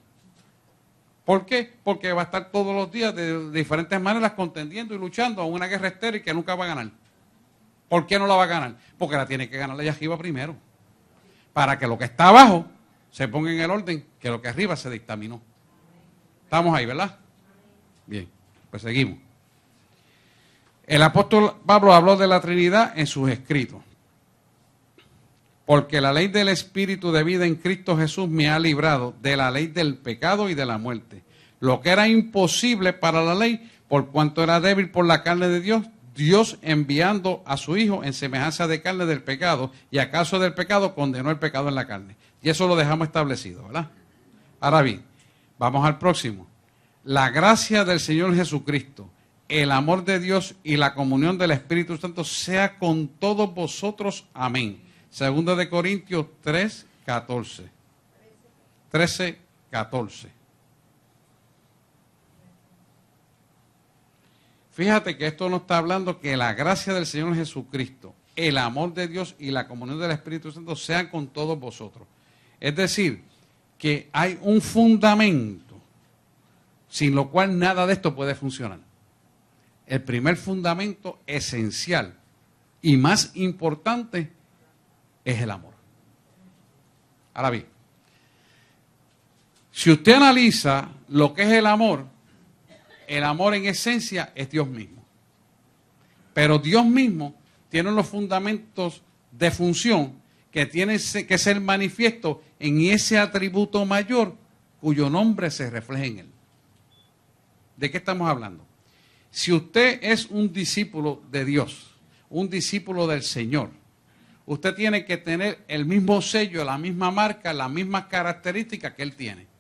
¿Por qué? Porque va a estar todos los días de diferentes maneras contendiendo y luchando a una guerra estéril que nunca va a ganar. ¿Por qué no la va a ganar? Porque la tiene que ganar allá arriba primero. Para que lo que está abajo se ponga en el orden que lo que arriba se dictaminó. Estamos ahí, ¿verdad? Bien, pues seguimos. El apóstol Pablo habló de la Trinidad en sus escritos. Porque la ley del Espíritu de vida en Cristo Jesús me ha librado de la ley del pecado y de la muerte. Lo que era imposible para la ley, por cuanto era débil por la carne de Dios, Dios enviando a su Hijo en semejanza de carne del pecado, y a causa del pecado condenó el pecado en la carne. Y eso lo dejamos establecido, ¿verdad? Ahora bien, vamos al próximo. La gracia del Señor Jesucristo, el amor de Dios y la comunión del Espíritu Santo sea con todos vosotros. Amén. Segunda de Corintios 3:14. 13:14. Fíjate que esto nos está hablando que la gracia del Señor Jesucristo, el amor de Dios y la comunión del Espíritu Santo sean con todos vosotros. Es decir, que hay un fundamento sin lo cual nada de esto puede funcionar. El primer fundamento esencial y más importante es el amor. Ahora bien, si usted analiza lo que es el amor en esencia es Dios mismo. Pero Dios mismo tiene los fundamentos de función que tienen que ser manifiesto en ese atributo mayor cuyo nombre se refleja en él. ¿De qué estamos hablando? Si usted es un discípulo de Dios, un discípulo del Señor, usted tiene que tener el mismo sello, la misma marca, las mismas características que Él tiene.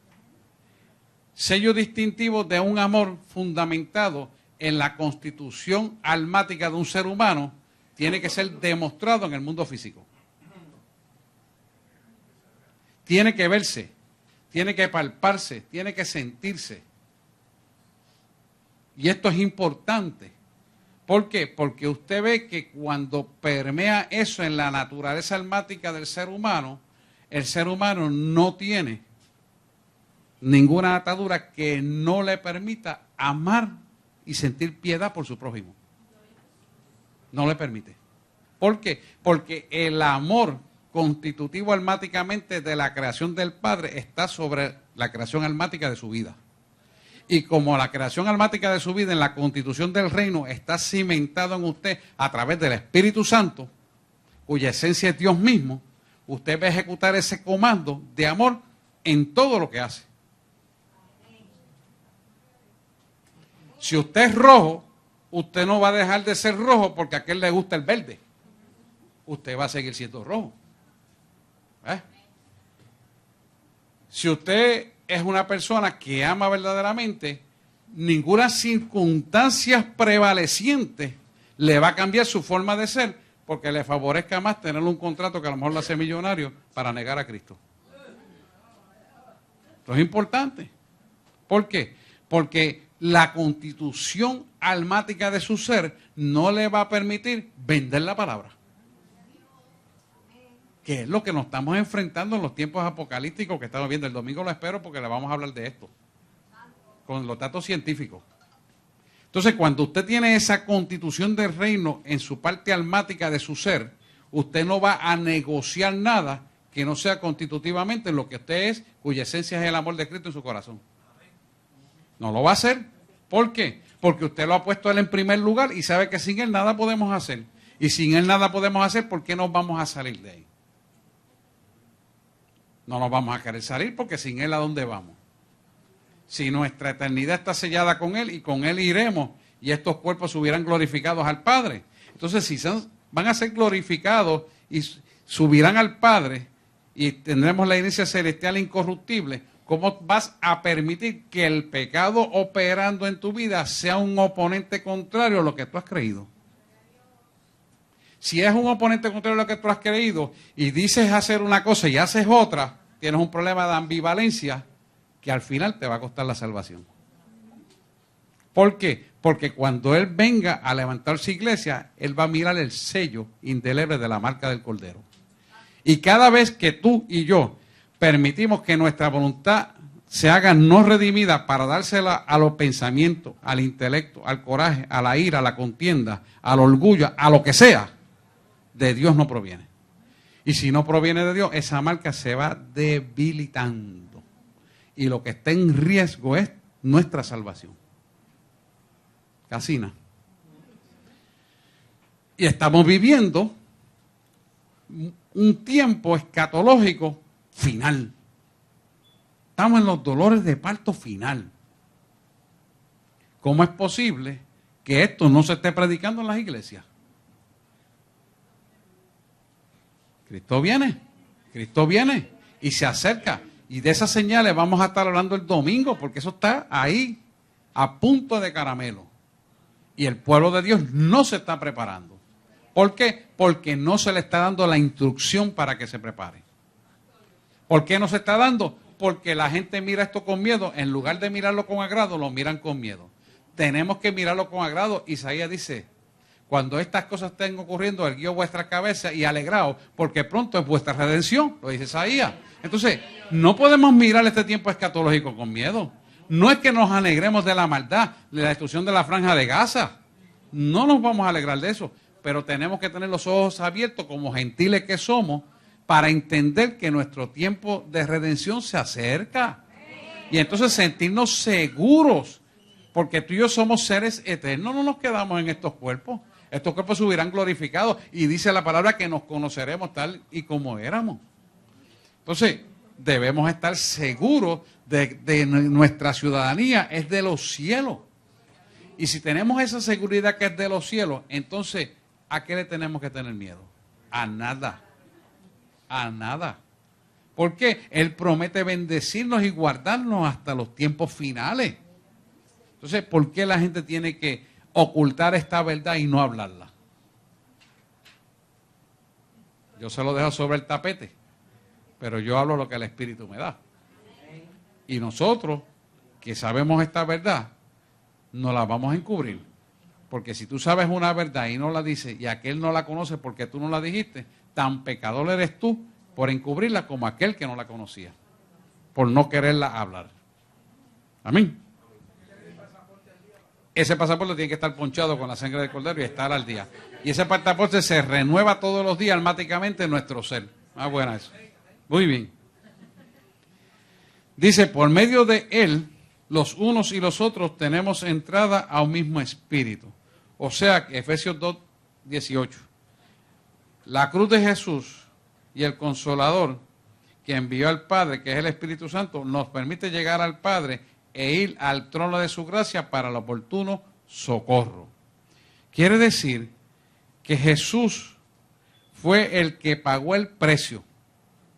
Sello distintivo de un amor fundamentado en la constitución almática de un ser humano tiene que ser demostrado en el mundo físico. Tiene que verse, tiene que palparse, tiene que sentirse. Y esto es importante. ¿Por qué? Porque usted ve que cuando permea eso en la naturaleza almática del ser humano, el ser humano no tiene ninguna atadura que no le permita amar y sentir piedad por su prójimo. No le permite. ¿Por qué? Porque el amor constitutivo almáticamente de la creación del Padre está sobre la creación almática de su vida. Y como la creación almática de su vida en la constitución del reino está cimentado en usted a través del Espíritu Santo, cuya esencia es Dios mismo, usted va a ejecutar ese comando de amor en todo lo que hace. Si usted es rojo, usted no va a dejar de ser rojo porque a aquel le gusta el verde. Usted va a seguir siendo rojo. Si usted es una persona que ama verdaderamente, ninguna circunstancia prevaleciente le va a cambiar su forma de ser porque le favorezca más tener un contrato que a lo mejor lo hace millonario para negar a Cristo. Esto es importante. ¿Por qué? Porque la constitución almática de su ser no le va a permitir vender la palabra. Que es lo que nos estamos enfrentando en los tiempos apocalípticos que estamos viendo. El domingo lo espero porque le vamos a hablar de esto, con los datos científicos. Entonces, cuando usted tiene esa constitución del reino en su parte almática de su ser, usted no va a negociar nada que no sea constitutivamente lo que usted es, cuya esencia es el amor de Cristo en su corazón. No lo va a hacer. ¿Por qué? Porque usted lo ha puesto a él en primer lugar y sabe que sin él nada podemos hacer. Y sin él nada podemos hacer, ¿por qué nos vamos a salir de ahí? No nos vamos a querer salir porque sin él, ¿a dónde vamos? Si nuestra eternidad está sellada con él y con él iremos y estos cuerpos subirán glorificados al Padre. Entonces, si van a ser glorificados y subirán al Padre y tendremos la herencia celestial incorruptible, ¿Cómo vas a permitir que el pecado operando en tu vida sea un oponente contrario a lo que tú has creído? Si es un oponente contrario a lo que tú has creído y dices hacer una cosa y haces otra, tienes un problema de ambivalencia que al final te va a costar la salvación. ¿Por qué? Porque cuando Él venga a levantar su iglesia, Él va a mirar el sello indeleble de la marca del Cordero. Y cada vez que tú y yo permitimos que nuestra voluntad se haga no redimida para dársela a los pensamientos, al intelecto, al coraje, a la ira, a la contienda, al orgullo, a lo que sea, de Dios no proviene. Y si no proviene de Dios, esa marca se va debilitando. Y lo que está en riesgo es nuestra salvación. Casina. Y estamos viviendo un tiempo escatológico final. Estamos en los dolores de parto final. ¿Cómo es posible que esto no se esté predicando en las iglesias? Cristo viene y se acerca. Y de esas señales vamos a estar hablando el domingo, porque eso está ahí, a punto de caramelo. Y el pueblo de Dios no se está preparando. ¿Por qué? Porque no se le está dando la instrucción para que se prepare. ¿Por qué no se está dando? Porque la gente mira esto con miedo. En lugar de mirarlo con agrado, lo miran con miedo. Tenemos que mirarlo con agrado. Isaías dice, cuando estas cosas estén ocurriendo, erguid vuestra cabeza y alegraos, porque pronto es vuestra redención. Lo dice Isaías. Entonces, no podemos mirar este tiempo escatológico con miedo. No es que nos alegremos de la maldad, de la destrucción de la franja de Gaza. No nos vamos a alegrar de eso. Pero tenemos que tener los ojos abiertos como gentiles que somos para entender que nuestro tiempo de redención se acerca. Y entonces sentirnos seguros, porque tú y yo somos seres eternos, no nos quedamos en estos cuerpos. Estos cuerpos subirán glorificados y dice la palabra que nos conoceremos tal y como éramos. Entonces, debemos estar seguros de nuestra ciudadanía es de los cielos. Y si tenemos esa seguridad que es de los cielos, entonces, ¿a qué le tenemos que tener miedo? A nada. A nada. ¿Por qué? Él promete bendecirnos y guardarnos hasta los tiempos finales. Entonces, ¿por qué la gente tiene que ocultar esta verdad y no hablarla? Yo se lo dejo sobre el tapete, pero yo hablo lo que el Espíritu me da. Y nosotros, que sabemos esta verdad, no la vamos a encubrir. Porque si tú sabes una verdad y no la dices, y aquel no la conoce porque tú no la dijiste, tan pecador eres tú por encubrirla como aquel que no la conocía, por no quererla hablar. Amén. Ese pasaporte tiene que estar ponchado con la sangre del Cordero y estar al día. Y ese pasaporte se renueva todos los días almáticamente en nuestro ser. Ah, buena eso. Muy bien. Dice, por medio de él, los unos y los otros tenemos entrada a un mismo espíritu. O sea, que Efesios 2, 18. La cruz de Jesús y el Consolador que envió al Padre, que es el Espíritu Santo, nos permite llegar al Padre e ir al trono de su gracia para el oportuno socorro. Quiere decir que Jesús fue el que pagó el precio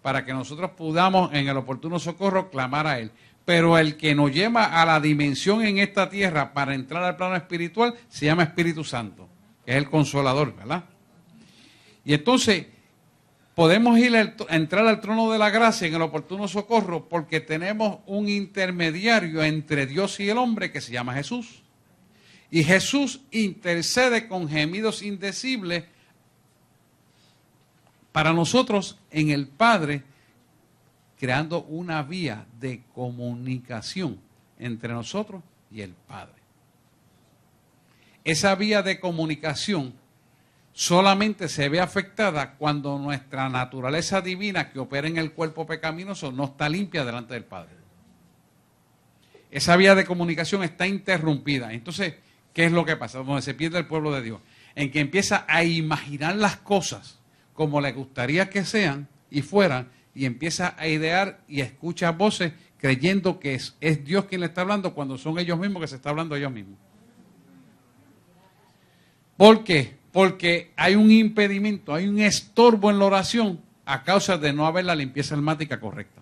para que nosotros podamos en el oportuno socorro clamar a Él. Pero el que nos lleva a la dimensión en esta tierra para entrar al plano espiritual se llama Espíritu Santo, que es el Consolador, ¿verdad? Y entonces podemos ir a entrar al trono de la gracia en el oportuno socorro porque tenemos un intermediario entre Dios y el hombre que se llama Jesús. Y Jesús intercede con gemidos indecibles para nosotros en el Padre, creando una vía de comunicación entre nosotros y el Padre. Esa vía de comunicación solamente se ve afectada cuando nuestra naturaleza divina que opera en el cuerpo pecaminoso no está limpia delante del Padre. Esa vía de comunicación está interrumpida. Entonces, ¿qué es lo que pasa? Donde se pierde el pueblo de Dios. En que empieza a imaginar las cosas como le gustaría que sean y fueran, y empieza a idear y escucha voces creyendo que es Dios quien le está hablando cuando son ellos mismos que se está hablando a ellos mismos. ¿Por qué? Porque hay un impedimento, hay un estorbo en la oración a causa de no haber la limpieza almática correcta.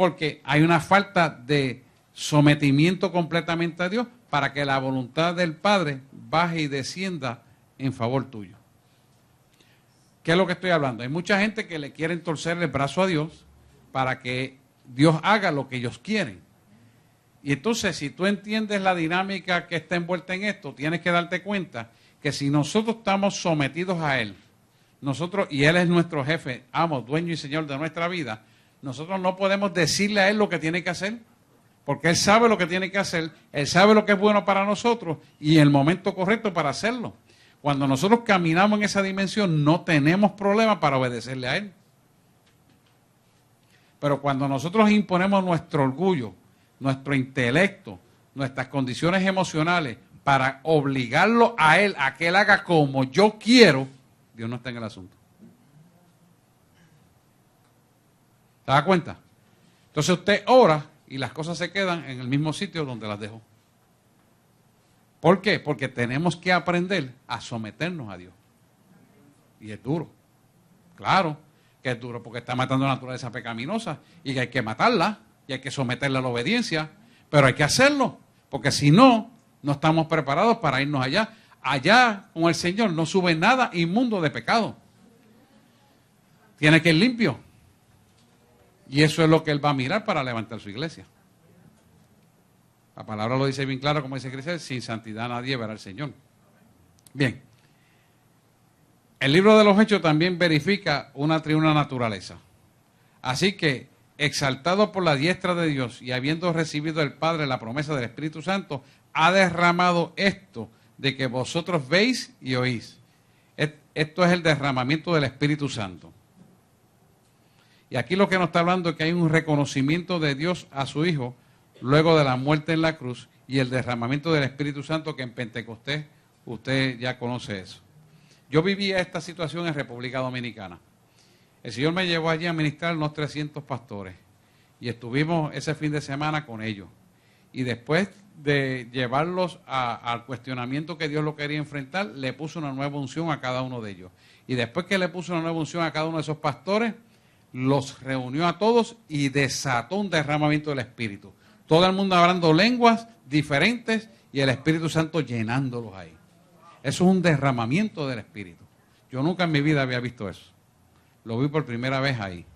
Porque hay una falta de sometimiento completamente a Dios para que la voluntad del Padre baje y descienda en favor tuyo. ¿Qué es lo que estoy hablando? Hay mucha gente que le quiere torcer el brazo a Dios para que Dios haga lo que ellos quieren. Y entonces, si tú entiendes la dinámica que está envuelta en esto, tienes que darte cuenta que si nosotros estamos sometidos a Él, nosotros, y Él es nuestro jefe, amo, dueño y señor de nuestra vida, nosotros no podemos decirle a Él lo que tiene que hacer, porque Él sabe lo que tiene que hacer, Él sabe lo que es bueno para nosotros y el momento correcto para hacerlo. Cuando nosotros caminamos en esa dimensión, no tenemos problema para obedecerle a Él. Pero cuando nosotros imponemos nuestro orgullo, nuestro intelecto, nuestras condiciones emocionales, para obligarlo a Él, a que Él haga como yo quiero, Dios no está en el asunto. ¿Se da cuenta? Entonces usted ora y las cosas se quedan en el mismo sitio donde las dejó. ¿Por qué? Porque tenemos que aprender a someternos a Dios. Y es duro. Claro que es duro porque está matando la naturaleza pecaminosa y que hay que matarla y hay que someterla a la obediencia. Pero hay que hacerlo, porque si no, no estamos preparados para irnos allá. Allá con el Señor no sube nada inmundo de pecado. Tiene que ir limpio. Y eso es lo que Él va a mirar para levantar su iglesia. La palabra lo dice bien claro, como dice Cristo, sin santidad nadie verá al Señor. Bien. El libro de los Hechos también verifica una triuna naturaleza. Así que, exaltado por la diestra de Dios y habiendo recibido el Padre la promesa del Espíritu Santo, ha derramado esto de que vosotros veis y oís. Esto es el derramamiento del Espíritu Santo. Y aquí lo que nos está hablando es que hay un reconocimiento de Dios a su Hijo luego de la muerte en la cruz y el derramamiento del Espíritu Santo, que en Pentecostés usted ya conoce eso. Yo vivía esta situación en República Dominicana. El Señor me llevó allí a ministrar unos 300 pastores y estuvimos ese fin de semana con ellos. Y después de llevarlos al cuestionamiento que Dios lo quería enfrentar, le puso una nueva unción a cada uno de ellos. Y después que le puso una nueva unción a cada uno de esos pastores, los reunió a todos y desató un derramamiento del Espíritu. Todo el mundo hablando lenguas diferentes y el Espíritu Santo llenándolos ahí. Eso es un derramamiento del Espíritu. Yo nunca en mi vida había visto eso. Lo vi por primera vez ahí.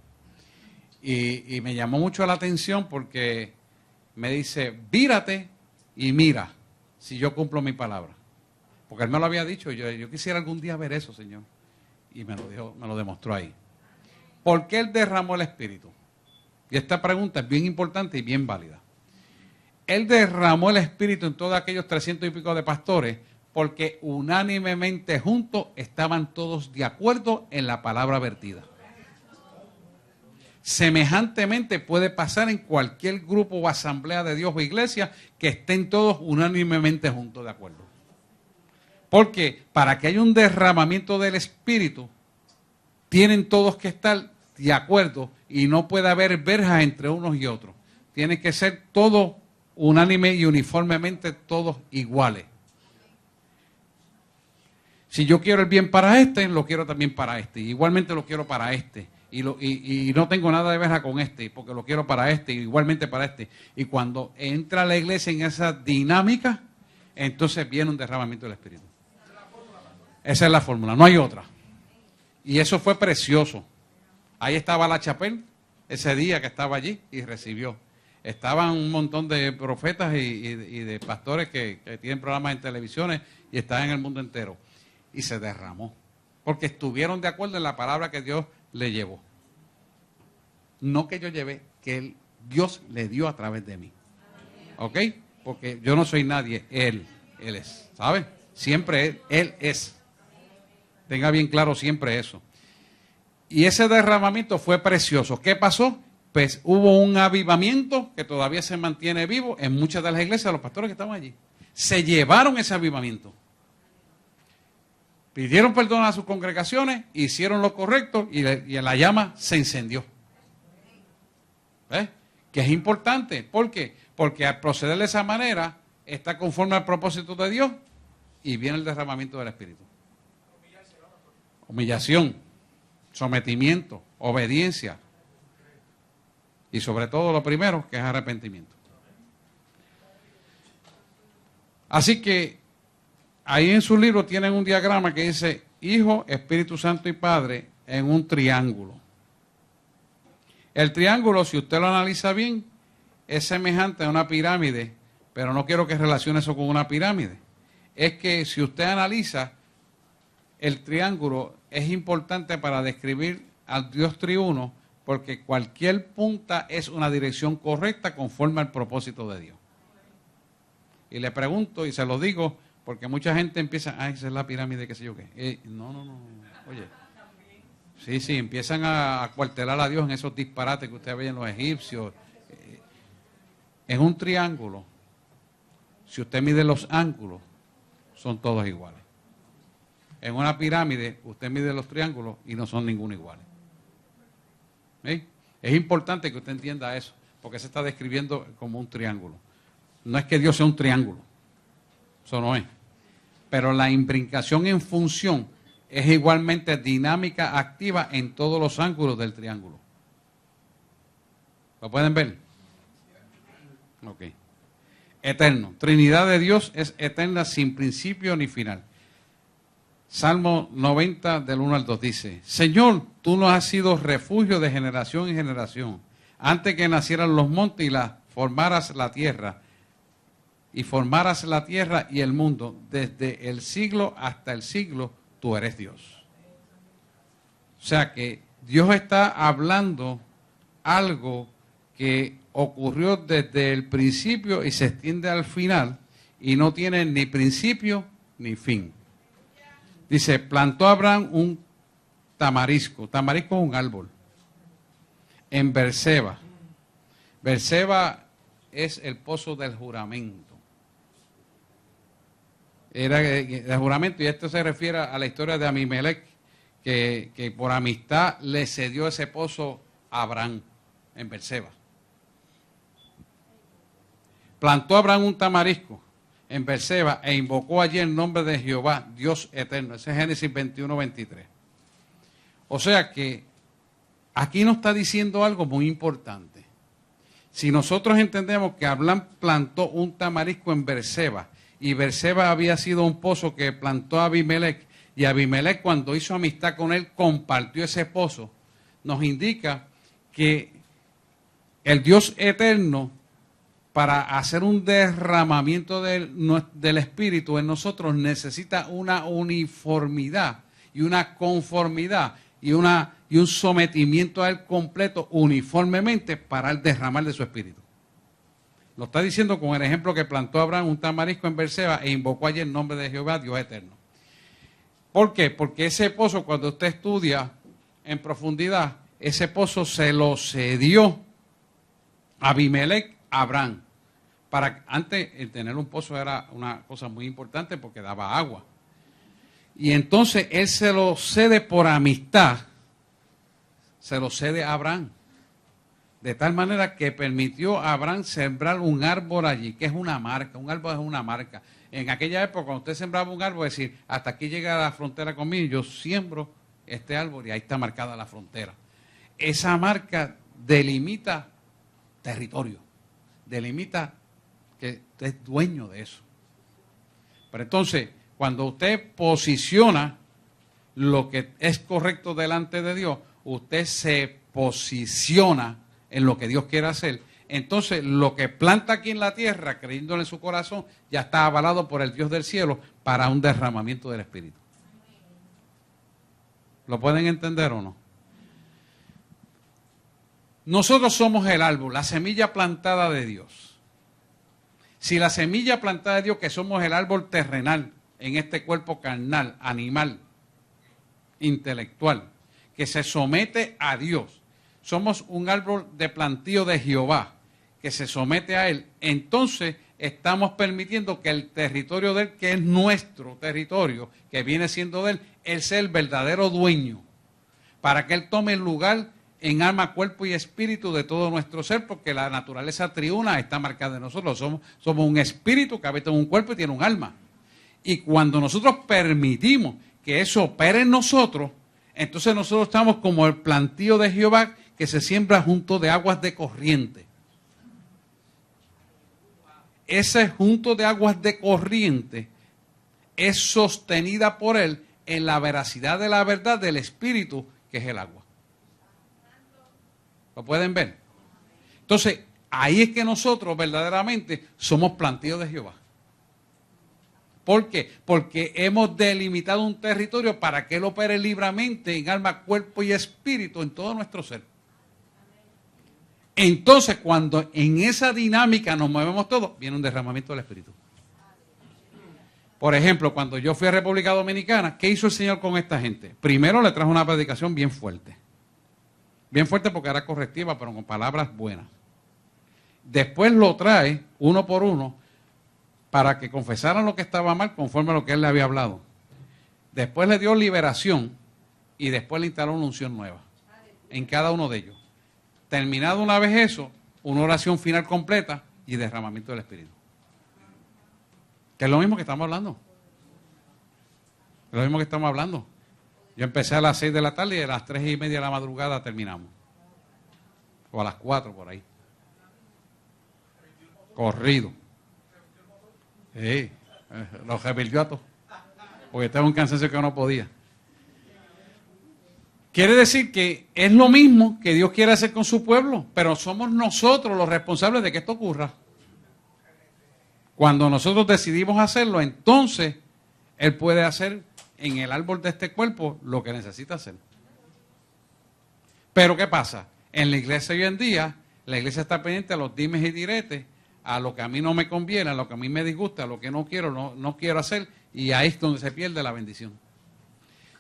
Y me llamó mucho la atención porque me dice, vírate y mira si yo cumplo mi palabra. Porque Él me lo había dicho y yo quisiera algún día ver eso, Señor. Y me lo dijo, me lo demostró ahí. ¿Por qué Él derramó el Espíritu? Y esta pregunta es bien importante y bien válida. Él derramó el Espíritu en todos aquellos 300 y pico de pastores porque unánimemente juntos estaban todos de acuerdo en la palabra vertida. Semejantemente puede pasar en cualquier grupo o asamblea de Dios o iglesia que estén todos unánimemente juntos de acuerdo. Porque para que haya un derramamiento del Espíritu, tienen todos que estar de acuerdo y no puede haber verjas entre unos y otros. Tiene que ser todo unánime y uniformemente todos iguales. Si yo quiero el bien para este, lo quiero también para este. Igualmente lo quiero para este. Y no tengo nada de verja con este, porque lo quiero para este, igualmente para este. Y cuando entra la iglesia en esa dinámica, entonces viene un derramamiento del Espíritu. Esa es la fórmula, no hay otra. Y eso fue precioso. Ahí estaba la Chapel, ese día que estaba allí, y recibió. Estaban un montón de profetas y de pastores que tienen programas en televisiones y están en el mundo entero. Y se derramó. Porque estuvieron de acuerdo en la palabra que Dios le llevó. No que yo llevé, que Dios le dio a través de mí. ¿Ok? Porque yo no soy nadie, Él es. ¿Sabe? Siempre Él es. Tenga bien claro siempre eso. Y ese derramamiento fue precioso. ¿Qué pasó? Pues hubo un avivamiento que todavía se mantiene vivo en muchas de las iglesias, los pastores que estaban allí. Se llevaron ese avivamiento. Pidieron perdón a sus congregaciones, hicieron lo correcto y la llama se encendió. ¿Ves? Que es importante. ¿Por qué? Porque al proceder de esa manera está conforme al propósito de Dios y viene el derramamiento del Espíritu. Humillación, sometimiento, obediencia. Y sobre todo lo primero, que es arrepentimiento. Así que ahí en su libro tienen un diagrama que dice Hijo, Espíritu Santo y Padre en un triángulo. El triángulo, si usted lo analiza bien, es semejante a una pirámide, pero no quiero que relacione eso con una pirámide. Es que si usted analiza, el triángulo es importante para describir al Dios triuno, porque cualquier punta es una dirección correcta conforme al propósito de Dios. Y le pregunto, y se lo digo, porque mucha gente empieza, esa es la pirámide, qué sé yo qué. No, oye. Sí, empiezan a cuartelar a Dios en esos disparates que usted ve en los egipcios. En un triángulo, si usted mide los ángulos, son todos iguales. En una pirámide, usted mide los triángulos y no son ninguno iguales. ¿Sí? Es importante que usted entienda eso, porque se está describiendo como un triángulo. No es que Dios sea un triángulo, eso no es. Pero la imbricación en función es igualmente dinámica, activa en todos los ángulos del triángulo. ¿Lo pueden ver? Ok. Eterno. Trinidad de Dios es eterna, sin principio ni final. Salmo 90, del 1 al 2 dice: Señor, tú nos has sido refugio de generación en generación. Antes que nacieran los montes y formaras la tierra, y el mundo, desde el siglo hasta el siglo, tú eres Dios. O sea que Dios está hablando algo que ocurrió desde el principio y se extiende al final y no tiene ni principio ni fin. Dice, plantó Abraham un tamarisco. Tamarisco es un árbol. En Berseba. Berseba es el pozo del juramento. Era el juramento, y esto se refiere a la historia de Abimelech, que por amistad le cedió ese pozo a Abraham en Berseba. Plantó Abraham un tamarisco en Berseba e invocó allí el nombre de Jehová, Dios eterno. Ese es Génesis 21, 23. O sea que aquí nos está diciendo algo muy importante. Si nosotros entendemos que Abraham plantó un tamarisco en Berseba, y Berseba había sido un pozo que plantó Abimelech, y Abimelech, cuando hizo amistad con él, compartió ese pozo, nos indica que el Dios eterno, para hacer un derramamiento del Espíritu en nosotros, necesita una uniformidad y una conformidad y un sometimiento a él completo uniformemente para el derramar de su Espíritu. Lo está diciendo con el ejemplo que plantó Abraham un tamarisco en Berseba e invocó allí el nombre de Jehová, Dios eterno. ¿Por qué? Porque ese pozo, cuando usted estudia en profundidad, ese pozo se lo cedió Abimelech a Abraham. Antes, el tener un pozo era una cosa muy importante porque daba agua. Y entonces él se lo cede por amistad, se lo cede a Abraham. De tal manera que permitió a Abraham sembrar un árbol allí, que es una marca. Un árbol es una marca. En aquella época, cuando usted sembraba un árbol, es decir, hasta aquí llega la frontera conmigo, yo siembro este árbol y ahí está marcada la frontera. Esa marca delimita territorio, delimita que usted es dueño de eso. Pero entonces, cuando usted posiciona lo que es correcto delante de Dios, usted se posiciona en lo que Dios quiere hacer. Entonces, lo que planta aquí en la tierra, creyéndole en su corazón, ya está avalado por el Dios del cielo para un derramamiento del Espíritu. ¿Lo pueden entender o no? Nosotros somos el árbol, la semilla plantada de Dios. Si la semilla plantada de Dios, que somos el árbol terrenal, en este cuerpo carnal, animal, intelectual, que se somete a Dios, somos un árbol de plantío de Jehová, que se somete a Él, entonces estamos permitiendo que el territorio de Él, que es nuestro territorio, que viene siendo de Él, Él sea el verdadero dueño, para que Él tome el lugar en alma, cuerpo y espíritu de todo nuestro ser, porque la naturaleza triuna está marcada en nosotros. Somos un espíritu que habita en un cuerpo y tiene un alma. Y cuando nosotros permitimos que eso opere en nosotros, entonces nosotros estamos como el plantío de Jehová, que se siembra junto de aguas de corriente. Ese junto de aguas de corriente es sostenida por Él en la veracidad de la verdad del Espíritu, que es el agua. ¿Lo pueden ver? Entonces, ahí es que nosotros verdaderamente somos plantíos de Jehová. ¿Por qué? Porque hemos delimitado un territorio para que Él opere libremente en alma, cuerpo y espíritu en todo nuestro ser. Entonces, cuando en esa dinámica nos movemos todos, viene un derramamiento del Espíritu. Por ejemplo, cuando yo fui a República Dominicana, ¿qué hizo el Señor con esta gente? Primero le trajo una predicación bien fuerte. Bien fuerte porque era correctiva, pero con palabras buenas. Después lo trae uno por uno para que confesaran lo que estaba mal conforme a lo que Él le había hablado. Después le dio liberación y después le instaló una unción nueva en cada uno de ellos. Terminado una vez eso, una oración final completa y derramamiento del Espíritu. Que es lo mismo que estamos hablando. Es lo mismo que estamos hablando. Yo empecé a las 6 de la tarde y a las 3:30 de la madrugada terminamos. O a las 4 por ahí. Corrido. Sí, los revirtió a todos. Porque estaba un cansancio que no podía. Quiere decir que es lo mismo que Dios quiere hacer con su pueblo, pero somos nosotros los responsables de que esto ocurra. Cuando nosotros decidimos hacerlo, entonces Él puede hacer en el árbol de este cuerpo lo que necesita hacer. Pero ¿qué pasa? En la iglesia hoy en día, la iglesia está pendiente a los dimes y diretes, a lo que a mí no me conviene, a lo que a mí me disgusta, a lo que no quiero, no quiero hacer, y ahí es donde se pierde la bendición.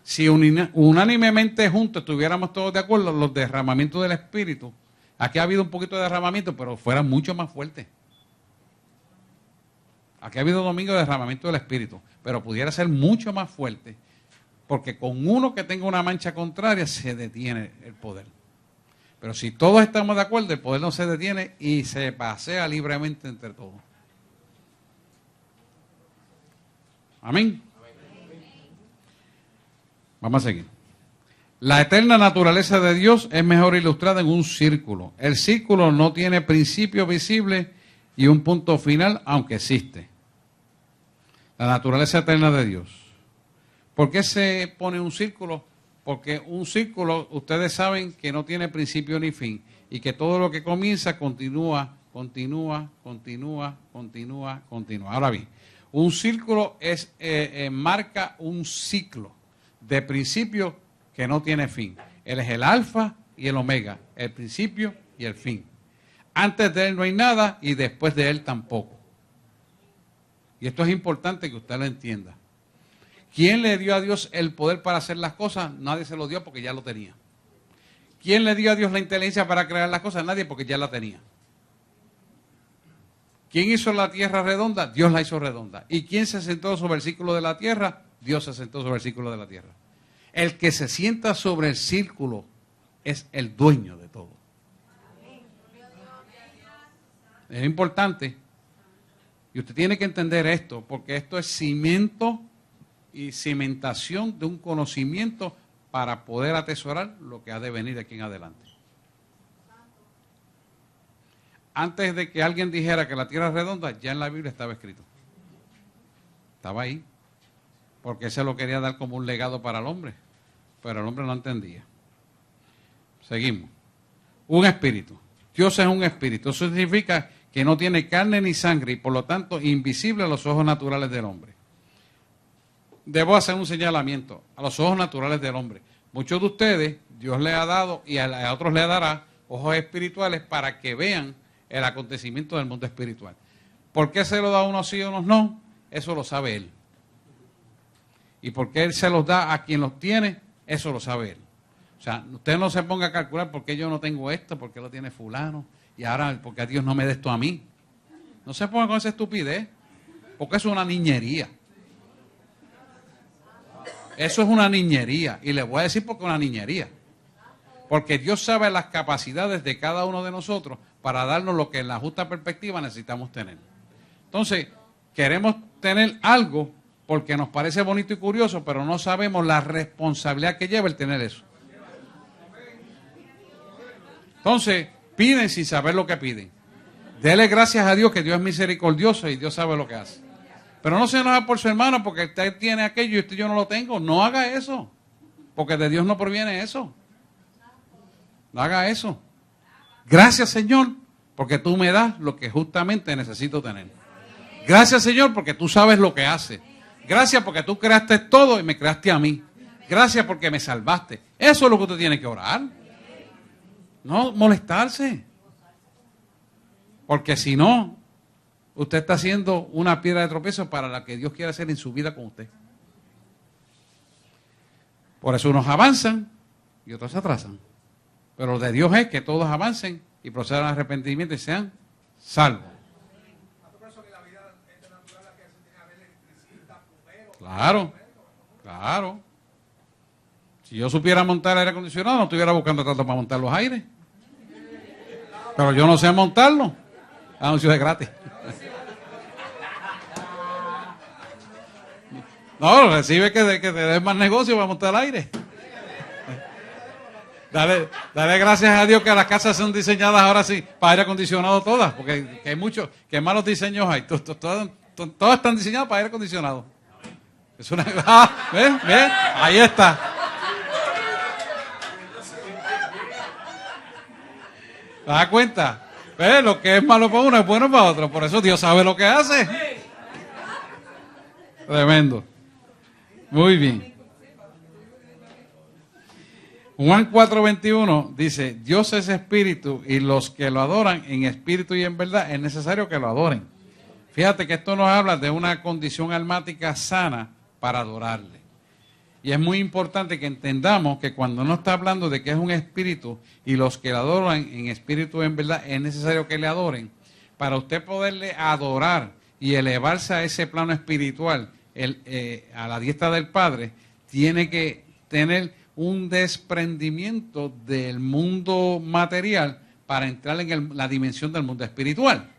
Si unánimemente juntos estuviéramos todos de acuerdo en los derramamientos del Espíritu, aquí ha habido un poquito de derramamiento, pero fuera mucho más fuerte. Aquí ha habido domingo de derramamiento del Espíritu, pero pudiera ser mucho más fuerte, porque con uno que tenga una mancha contraria se detiene el poder. Pero si todos estamos de acuerdo, el poder no se detiene y se pasea libremente entre todos. Amén. Vamos a seguir. La eterna naturaleza de Dios es mejor ilustrada en un círculo. El círculo no tiene principio visible y un punto final, aunque existe. La naturaleza eterna de Dios. ¿Por qué se pone un círculo? Porque un círculo, ustedes saben que no tiene principio ni fin y que todo lo que comienza continúa. Ahora bien, un círculo marca un ciclo de principio que no tiene fin. Él es el alfa y el omega, el principio y el fin. Antes de Él no hay nada y después de Él tampoco. Y esto es importante que usted lo entienda. ¿Quién le dio a Dios el poder para hacer las cosas? Nadie se lo dio porque ya lo tenía. ¿Quién le dio a Dios la inteligencia para crear las cosas? Nadie, porque ya la tenía. ¿Quién hizo la tierra redonda? Dios la hizo redonda. ¿Y quién se sentó sobre el círculo de la tierra? Dios se sentó sobre el círculo de la tierra. El que se sienta sobre el círculo es el dueño de todo. Es importante. Y usted tiene que entender esto, porque esto es cimiento y cimentación de un conocimiento para poder atesorar lo que ha de venir de aquí en adelante. Antes de que alguien dijera que la tierra es redonda, ya en la Biblia estaba escrito. Estaba ahí. Porque se lo quería dar como un legado para el hombre. Pero el hombre no entendía. Seguimos. Un espíritu. Dios es un espíritu. Eso significa que no tiene carne ni sangre y por lo tanto invisible a los ojos naturales del hombre. Debo hacer un señalamiento a los ojos naturales del hombre. Muchos de ustedes, Dios les ha dado y a otros les dará ojos espirituales para que vean el acontecimiento del mundo espiritual. ¿Por qué se lo da a unos sí y a unos no? Eso lo sabe Él. ¿Y por qué Él se los da a quien los tiene? Eso lo sabe Él. O sea, usted no se ponga a calcular por qué yo no tengo esto, por qué lo tiene fulano, y ahora porque a Dios no me dé esto a mí. No se ponga con esa estupidez, porque eso es una niñería. Eso es una niñería, y le voy a decir por qué es una niñería. Porque Dios sabe las capacidades de cada uno de nosotros para darnos lo que en la justa perspectiva necesitamos tener. Entonces, queremos tener algo porque nos parece bonito y curioso, pero no sabemos la responsabilidad que lleva el tener eso. Entonces, piden sin saber lo que piden. Dele gracias a Dios que Dios es misericordioso y Dios sabe lo que hace. Pero no se enoja por su hermano porque usted tiene aquello y usted yo no lo tengo. No haga eso. Porque de Dios no proviene eso. No haga eso. Gracias, Señor, porque tú me das lo que justamente necesito tener. Gracias, Señor, porque tú sabes lo que haces. Gracias porque tú creaste todo y me creaste a mí. Gracias porque me salvaste. Eso es lo que usted tiene que orar. No molestarse. Porque si no, usted está haciendo una piedra de tropiezo para la que Dios quiere hacer en su vida con usted. Por eso unos avanzan y otros se atrasan. Pero lo de Dios es que todos avancen y procedan al arrepentimiento y sean salvos. Claro, claro. Si yo supiera montar aire acondicionado, no estuviera buscando tanto para montar los aires. Pero yo no sé montarlo. Anuncio de gratis. No, recibe que te des más negocio para montar el aire. Dale gracias a Dios que las casas son diseñadas ahora sí para aire acondicionado todas, porque hay muchos, que malos diseños hay. Todas están diseñadas para aire acondicionado. Es una... ¿Ven? Ahí está. ¿Te das cuenta? ¿Ves? Lo que es malo para uno es bueno para otro. Por eso Dios sabe lo que hace. Tremendo. Muy bien. Juan 4:21 dice, Dios es espíritu y los que lo adoran en espíritu y en verdad es necesario que lo adoren. Fíjate que esto nos habla de una condición almática sana para adorarle. Y es muy importante que entendamos que cuando no está hablando de que es un espíritu y los que le adoran en espíritu y en verdad es necesario que le adoren, para usted poderle adorar y elevarse a ese plano espiritual, a la diestra del Padre, tiene que tener un desprendimiento del mundo material para entrar en la dimensión del mundo espiritual.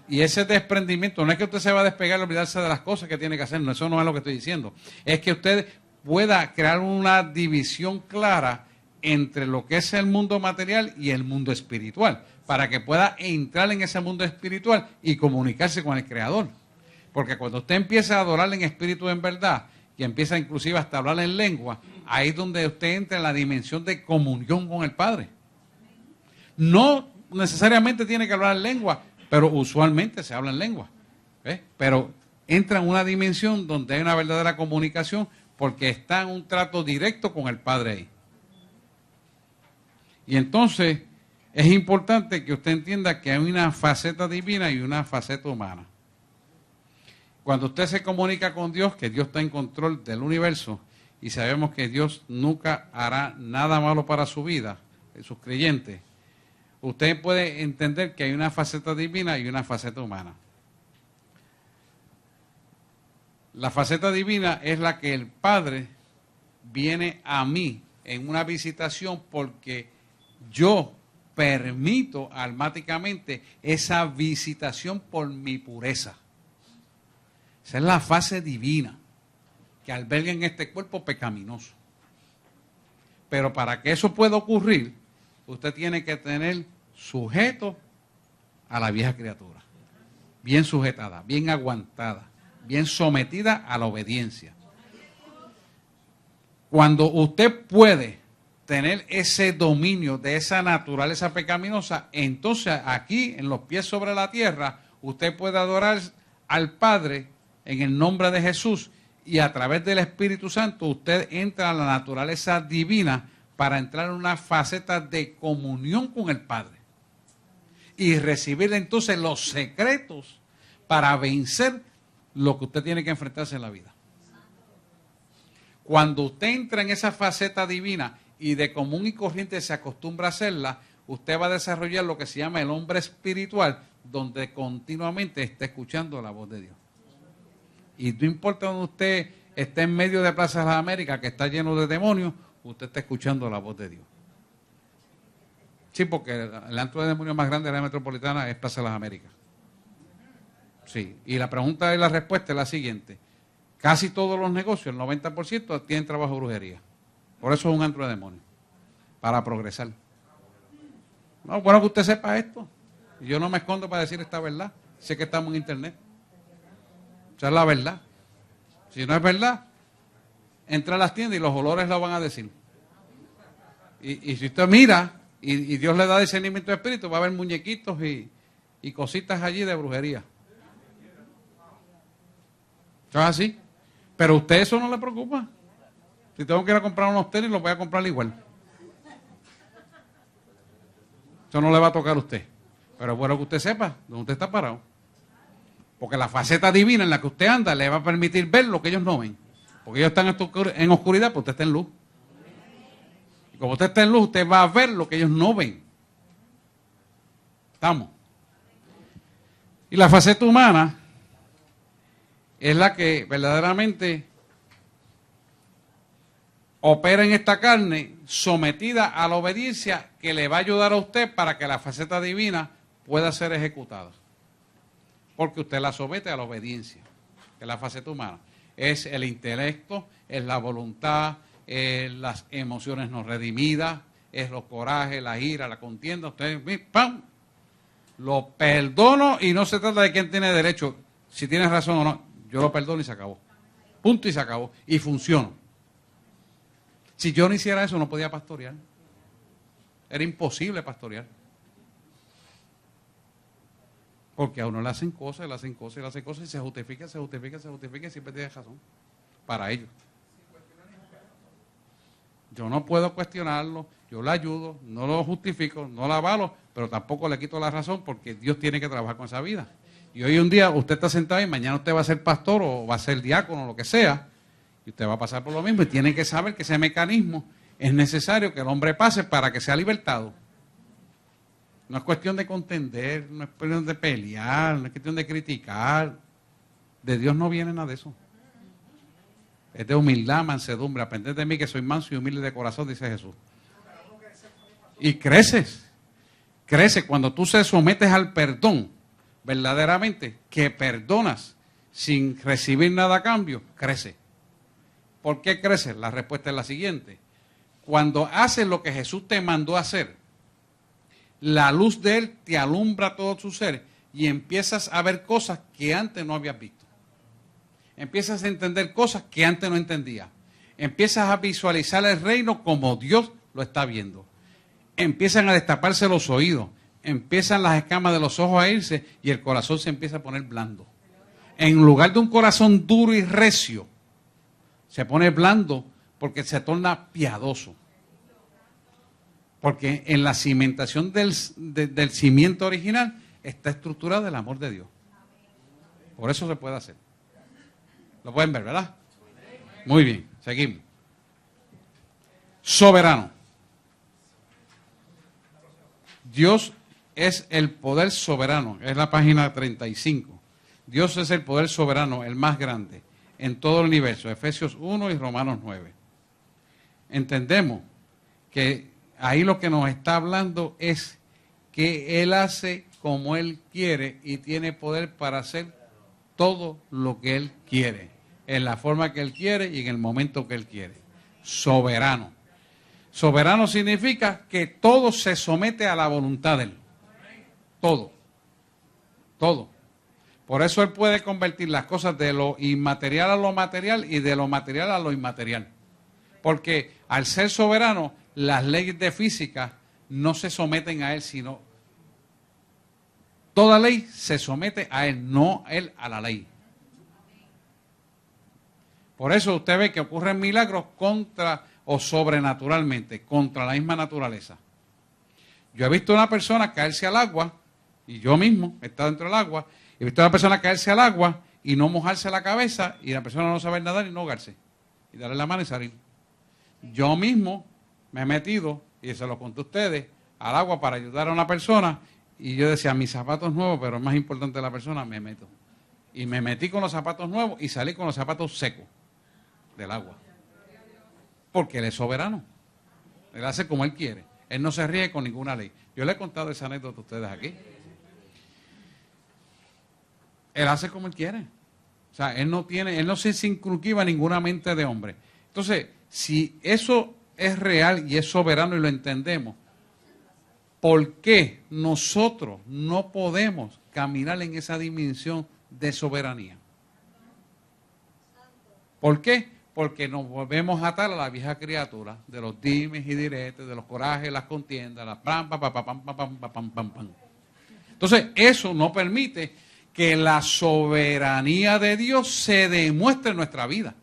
Y ese desprendimiento no es que usted se va a despegar y olvidarse de las cosas que tiene que hacer, no, eso no es lo que estoy diciendo. Es que usted pueda crear una división clara entre lo que es el mundo material y el mundo espiritual, para que pueda entrar en ese mundo espiritual y comunicarse con el Creador. Porque cuando usted empieza a adorarle en espíritu en verdad, y empieza inclusive hasta a hablar en lengua, ahí es donde usted entra en la dimensión de comunión con el Padre. No necesariamente tiene que hablar en lengua, pero usualmente se habla en lengua. ¿Ves? Pero entra en una dimensión donde hay una verdadera comunicación porque está en un trato directo con el Padre ahí. Y entonces es importante que usted entienda que hay una faceta divina y una faceta humana. Cuando usted se comunica con Dios, que Dios está en control del universo, y sabemos que Dios nunca hará nada malo para su vida, sus creyentes, usted puede entender que hay una faceta divina y una faceta humana. La faceta divina es la que el Padre viene a mí en una visitación porque yo permito almáticamente esa visitación por mi pureza. Esa es la fase divina que alberga en este cuerpo pecaminoso. Pero para que eso pueda ocurrir, usted tiene que tener sujeto a la vieja criatura. Bien sujetada, bien aguantada, bien sometida a la obediencia. Cuando usted puede tener ese dominio de esa naturaleza pecaminosa, entonces aquí en los pies sobre la tierra, usted puede adorar al Padre en el nombre de Jesús y a través del Espíritu Santo usted entra a la naturaleza divina para entrar en una faceta de comunión con el Padre y recibir entonces los secretos para vencer lo que usted tiene que enfrentarse en la vida. Cuando usted entra en esa faceta divina y de común y corriente se acostumbra a hacerla, usted va a desarrollar lo que se llama el hombre espiritual, donde continuamente está escuchando la voz de Dios. Y no importa donde usted esté en medio de Plaza de las Américas, que está lleno de demonios, usted está escuchando la voz de Dios. Sí, porque el antro de demonios más grande de la metropolitana es Plaza de las Américas. Sí, y la pregunta y la respuesta es la siguiente. Casi todos los negocios, el 90%, tienen trabajo de brujería. Por eso es un antro de demonios, para progresar. No, bueno que usted sepa esto. Yo no me escondo para decir esta verdad. Sé que estamos en internet. Esa es la verdad. Si no es verdad, entra a las tiendas y los olores lo van a decir. Y si usted mira y Dios le da discernimiento de espíritu, va a haber muñequitos y cositas allí de brujería. ¿Eso es así? Pero a usted eso no le preocupa. Si tengo que ir a comprar unos tenis, los voy a comprar igual. Eso no le va a tocar a usted. Pero es bueno que usted sepa dónde usted está parado. Porque la faceta divina en la que usted anda le va a permitir ver lo que ellos no ven. Porque ellos están en oscuridad, pues usted está en luz. Y como usted está en luz, usted va a ver lo que ellos no ven. ¿Estamos? Y la faceta humana es la que verdaderamente opera en esta carne, sometida a la obediencia que le va a ayudar a usted para que la faceta divina pueda ser ejecutada. Porque usted la somete a la obediencia, que es la faceta humana. Es el intelecto, es la voluntad, es las emociones no redimidas, es los corajes, la ira, la contienda. Usted, ¡pam!, lo perdono y no se trata de quién tiene derecho, si tiene razón o no. Yo lo perdono y se acabó. Punto y se acabó. Y funciona. Si yo no hiciera eso, no podía pastorear. Era imposible pastorear. Porque a uno le hacen cosas, le hacen cosas, le hacen cosas y se justifica y siempre tiene razón. Para ellos. Yo no puedo cuestionarlo, yo le ayudo, no lo justifico, no lo avalo, pero tampoco le quito la razón porque Dios tiene que trabajar con esa vida. Y hoy un día usted está sentado y mañana usted va a ser pastor o va a ser diácono o lo que sea, y usted va a pasar por lo mismo y tiene que saber que ese mecanismo es necesario que el hombre pase para que sea libertado. No es cuestión de contender, no es cuestión de pelear, no es cuestión de criticar. De Dios no viene nada de eso. Es de humildad, mansedumbre. Aprended de mí que soy manso y humilde de corazón, dice Jesús. Y creces. Crece cuando tú se sometes al perdón, verdaderamente, que perdonas sin recibir nada a cambio, crece. ¿Por qué crece? La respuesta es la siguiente. Cuando haces lo que Jesús te mandó a hacer, la luz de Él te alumbra todo tu ser y empiezas a ver cosas que antes no habías visto. Empiezas a entender cosas que antes no entendías. Empiezas a visualizar el reino como Dios lo está viendo. Empiezan a destaparse los oídos, empiezan las escamas de los ojos a irse y el corazón se empieza a poner blando. En lugar de un corazón duro y recio, se pone blando porque se torna piadoso. Porque en la cimentación del cimiento original está estructurado el amor de Dios. Por eso se puede hacer. Lo pueden ver, ¿verdad? Muy bien, seguimos. Soberano. Dios es el poder soberano. Es la página 35. Dios es el poder soberano, el más grande en todo el universo. Efesios 1 y Romanos 9. Entendemos que ahí lo que nos está hablando es que Él hace como Él quiere y tiene poder para hacer todo lo que Él quiere, en la forma que Él quiere y en el momento que Él quiere. Soberano. Soberano significa que todo se somete a la voluntad de Él. Todo. Todo. Por eso Él puede convertir las cosas de lo inmaterial a lo material y de lo material a lo inmaterial. Porque al ser soberano, las leyes de física no se someten a Él, sino toda ley se somete a Él, no Él a la ley. Por eso usted ve que ocurren milagros contra o sobrenaturalmente, contra la misma naturaleza. Yo he visto a una persona caerse al agua, y yo mismo he estado dentro del agua, he visto a una persona caerse al agua y no mojarse la cabeza, y la persona no saber nadar y no ahogarse, y darle la mano y salir. Yo mismo me he metido, y se lo conté a ustedes, al agua para ayudar a una persona, y yo decía, mis zapatos nuevos, pero es más importante la persona, me meto. Y me metí con los zapatos nuevos y salí con los zapatos secos del agua. Porque Él es soberano. Él hace como Él quiere. Él no se ríe con ninguna ley. Yo le he contado esa anécdota a ustedes aquí. Él hace como Él quiere. O sea, Él no se circunscribe a ninguna mente de hombre. Entonces, si eso es real y es soberano y lo entendemos, ¿Por qué nosotros no podemos caminar en esa dimensión de soberanía? ¿Por qué? Porque nos volvemos a atar a la vieja criatura de los dimes y diretes, de los corajes, las contiendas, las pam, pam, pam, pam, pam, pam, pam, pam, pam. Entonces, eso no permite que la soberanía de Dios se demuestre en nuestra vida.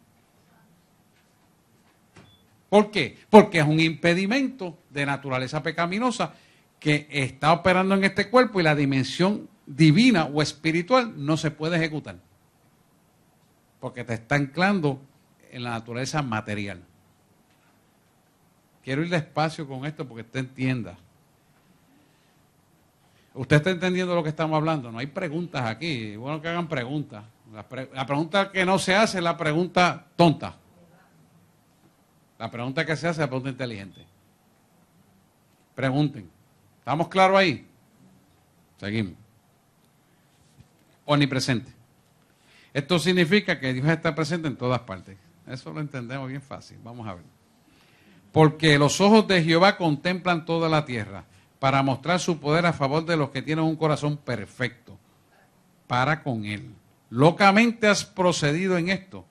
¿Por qué? Porque es un impedimento de naturaleza pecaminosa que está operando en este cuerpo y la dimensión divina o espiritual no se puede ejecutar. Porque te está anclando en la naturaleza material. Quiero ir despacio con esto porque usted entienda. Usted está entendiendo lo que estamos hablando. No hay preguntas aquí. Bueno, que hagan preguntas. La pregunta que no se hace es la pregunta tonta. La pregunta que se hace es la pregunta inteligente. Pregunten. ¿Estamos claros ahí? Seguimos. Omnipresente. Esto significa que Dios está presente en todas partes. Eso lo entendemos bien fácil. Vamos a ver. Porque los ojos de Jehová contemplan toda la tierra para mostrar su poder a favor de los que tienen un corazón perfecto para con él. Locamente has procedido en esto.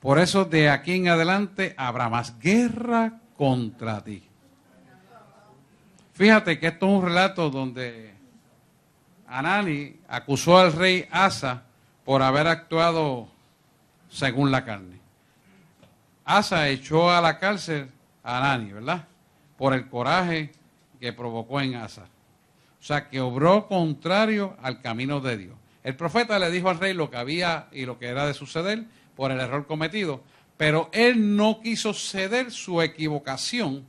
Por eso de aquí en adelante habrá más guerra contra ti. Fíjate que esto es un relato donde Hanani acusó al rey Asa por haber actuado según la carne. Asa echó a la cárcel a Hanani, ¿verdad? Por el coraje que provocó en Asa. O sea, que obró contrario al camino de Dios. El profeta le dijo al rey lo que había y lo que era de suceder por el error cometido, pero él no quiso ceder su equivocación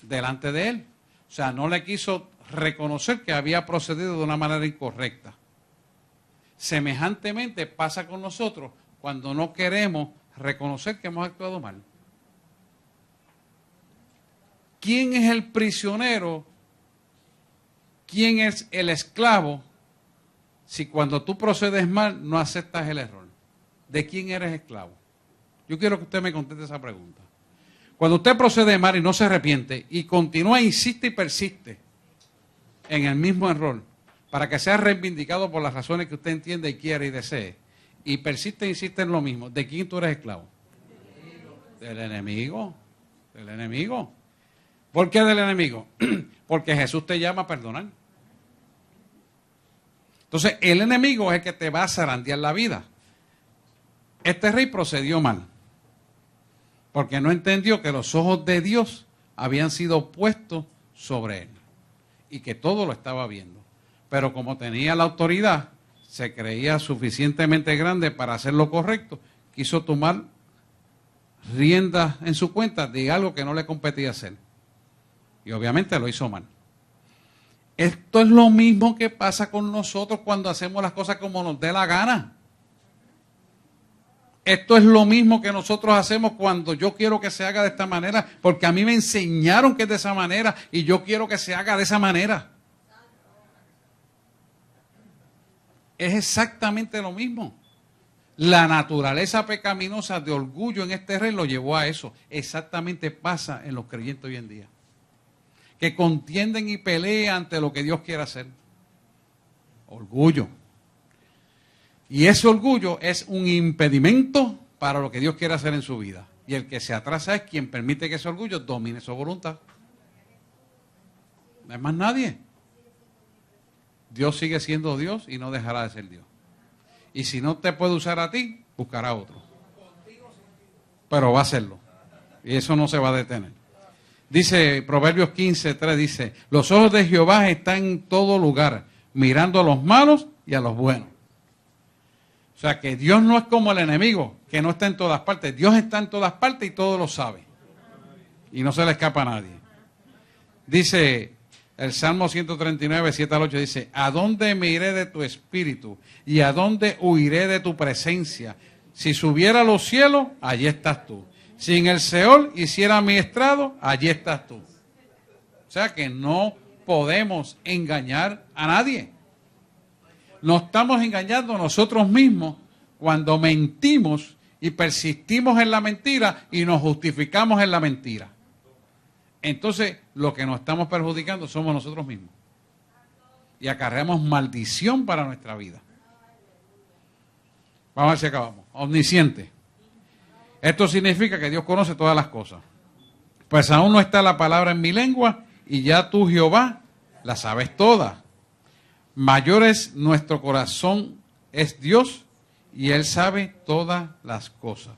delante de él. O sea, no le quiso reconocer que había procedido de una manera incorrecta. Semejantemente pasa con nosotros cuando no queremos reconocer que hemos actuado mal. ¿Quién es el prisionero? ¿Quién es el esclavo? Si cuando tú procedes mal no aceptas el error. ¿De quién eres esclavo? Yo quiero que usted me conteste esa pregunta. Cuando usted procede mal y no se arrepiente y continúa, insiste y persiste en el mismo error para que sea reivindicado por las razones que usted entiende y quiere y desee, y persiste e insiste en lo mismo, ¿de quién tú eres esclavo? Del enemigo. Del enemigo. ¿Por qué del enemigo? Porque Jesús te llama a perdonar. Entonces, el enemigo es el que te va a zarandear la vida. Este rey procedió mal, porque no entendió que los ojos de Dios habían sido puestos sobre él y que todo lo estaba viendo. Pero como tenía la autoridad, se creía suficientemente grande para hacer lo correcto, quiso tomar riendas en su cuenta de algo que no le competía hacer. Y obviamente lo hizo mal. Esto es lo mismo que pasa con nosotros cuando hacemos las cosas como nos dé la gana. Esto es lo mismo que nosotros hacemos cuando yo quiero que se haga de esta manera, porque a mí me enseñaron que es de esa manera y yo quiero que se haga de esa manera. Es exactamente lo mismo. La naturaleza pecaminosa de orgullo en este rey lo llevó a eso. Exactamente pasa en los creyentes hoy en día, que contienden y pelean ante lo que Dios quiere hacer. Orgullo. Y ese orgullo es un impedimento para lo que Dios quiere hacer en su vida. Y el que se atrasa es quien permite que ese orgullo domine su voluntad. No hay más nadie. Dios sigue siendo Dios y no dejará de ser Dios. Y si no te puede usar a ti, buscará otro. Pero va a hacerlo. Y eso no se va a detener. Dice Proverbios 15:3, dice, los ojos de Jehová están en todo lugar, mirando a los malos y a los buenos. O sea que Dios no es como el enemigo, que no está en todas partes. Dios está en todas partes y todo lo sabe. Y no se le escapa a nadie. Dice el Salmo 139, 7-8, dice, ¿a dónde me iré de tu espíritu? ¿Y a dónde huiré de tu presencia? Si subiera a los cielos, allí estás tú. Si en el Seol hiciera mi estrado, allí estás tú. O sea que no podemos engañar a nadie. Nos estamos engañando nosotros mismos cuando mentimos y persistimos en la mentira y nos justificamos en la mentira. entonces lo que nos estamos perjudicando somos nosotros mismos. Y acarreamos maldición para nuestra vida. Vamos a ver si acabamos. Omnisciente. Esto significa que Dios conoce todas las cosas. Pues aún no está la palabra en mi lengua y ya tú, Jehová, la sabes todas. Mayor es nuestro corazón, es Dios, y Él sabe todas las cosas.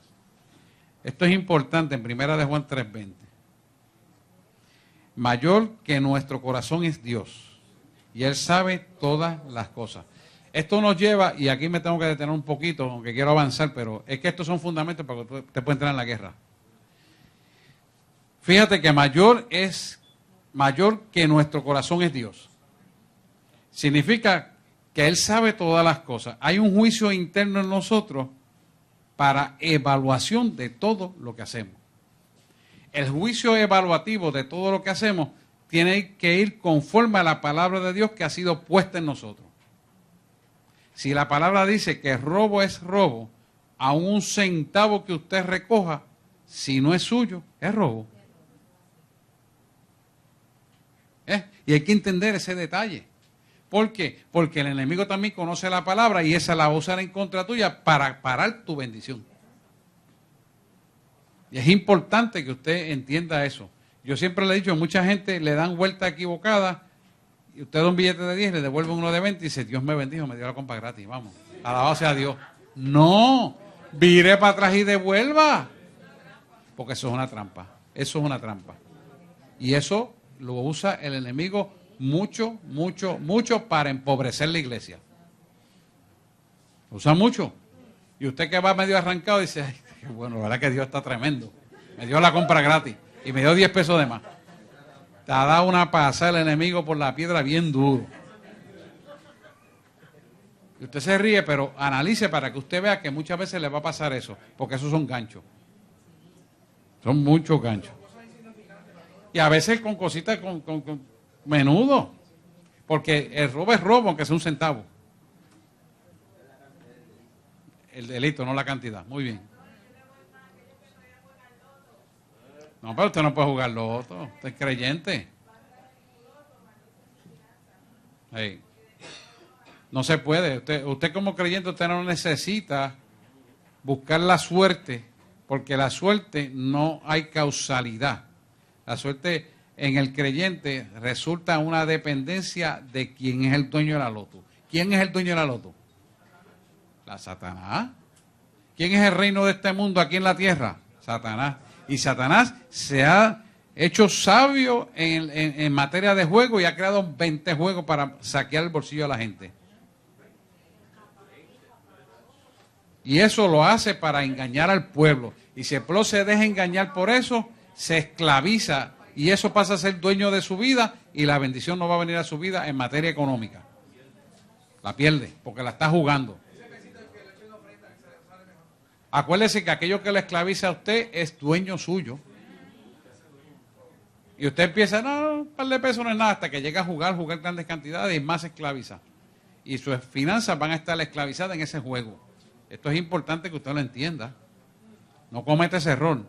Esto es importante en 1 de Juan 3:20. Mayor que nuestro corazón es Dios, y Él sabe todas las cosas. Esto nos lleva, y aquí me tengo que detener un poquito, aunque quiero avanzar, pero es que estos son fundamentos para que usted pueda entrar en la guerra. Fíjate que mayor que nuestro corazón es Dios. Significa que Él sabe todas las cosas. Hay un juicio interno en nosotros para evaluación de todo lo que hacemos. El juicio evaluativo de todo lo que hacemos tiene que ir conforme a la palabra de Dios que ha sido puesta en nosotros. Si la palabra dice que robo es robo, aun un centavo que usted recoja, si no es suyo, es robo. Y hay que entender ese detalle. ¿Por qué? Porque el enemigo también conoce la palabra y esa la va a usar en contra tuya para parar tu bendición. Y es importante que usted entienda eso. Yo siempre le he dicho, a mucha gente le dan vuelta equivocada y usted da un billete de 10, le devuelve uno de 20 y dice, Dios me bendijo, me dio la compra gratis, vamos. Alabado sea Dios. No, vire para atrás y devuelva. Porque eso es una trampa. Eso es una trampa. Y eso lo usa el enemigo mucho para empobrecer la iglesia. Lo usa mucho. Y usted que va medio arrancado dice, ay, qué bueno, la verdad que Dios está tremendo. Me dio la compra gratis y me dio 10 pesos de más. Te ha dado una pasada el enemigo por la piedra bien duro. Y usted se ríe, pero analice para que usted vea que muchas veces le va a pasar eso, porque esos son ganchos. Son muchos ganchos. Y a veces con cositas, con menudo. Porque el robo es robo, aunque sea un centavo. El delito, no la cantidad. Muy bien. No, pero usted no puede jugar loto. Usted es creyente. Hey. No se puede. Usted como creyente, usted no necesita buscar la suerte, porque la suerte no hay causalidad. La suerte en el creyente resulta una dependencia de quién es el dueño de la loto. ¿Quién es el dueño de la loto? La Satanás. ¿Quién es el reino de este mundo aquí en la tierra? Satanás. Y Satanás se ha hecho sabio en materia de juego y ha creado 20 juegos para saquear el bolsillo de la gente. Y eso lo hace para engañar al pueblo. Y si el pueblo se deja engañar por eso, se esclaviza y eso pasa a ser dueño de su vida y la bendición no va a venir a su vida en materia económica. La pierde porque la está jugando. Acuérdese que aquello que le esclaviza a usted es dueño suyo. Y usted empieza, no, un par de pesos no es nada, hasta que llega a jugar grandes cantidades y más se esclaviza. Y sus finanzas van a estar esclavizadas en ese juego. Esto es importante que usted lo entienda. No cometa ese error.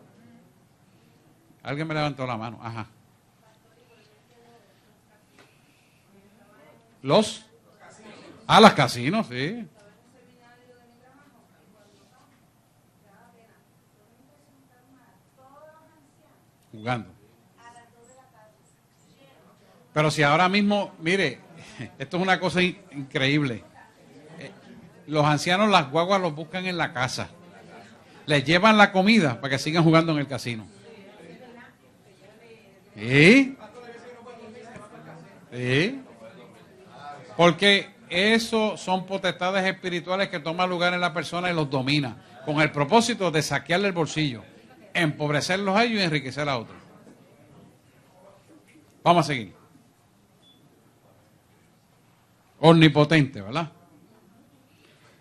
Alguien me levantó la mano. Ajá. Los casinos, sí. Jugando. Pero si ahora mismo, mire, esto es una cosa increíble. Los ancianos, las guaguas los buscan en la casa. Les llevan la comida para que sigan jugando en el casino. ¿Sí? ¿Sí? Porque eso son potestades espirituales que toman lugar en la persona y los domina, con el propósito de saquearle el bolsillo, empobrecerlos a ellos y enriquecer a otros. Vamos a seguir. Omnipotente, ¿verdad?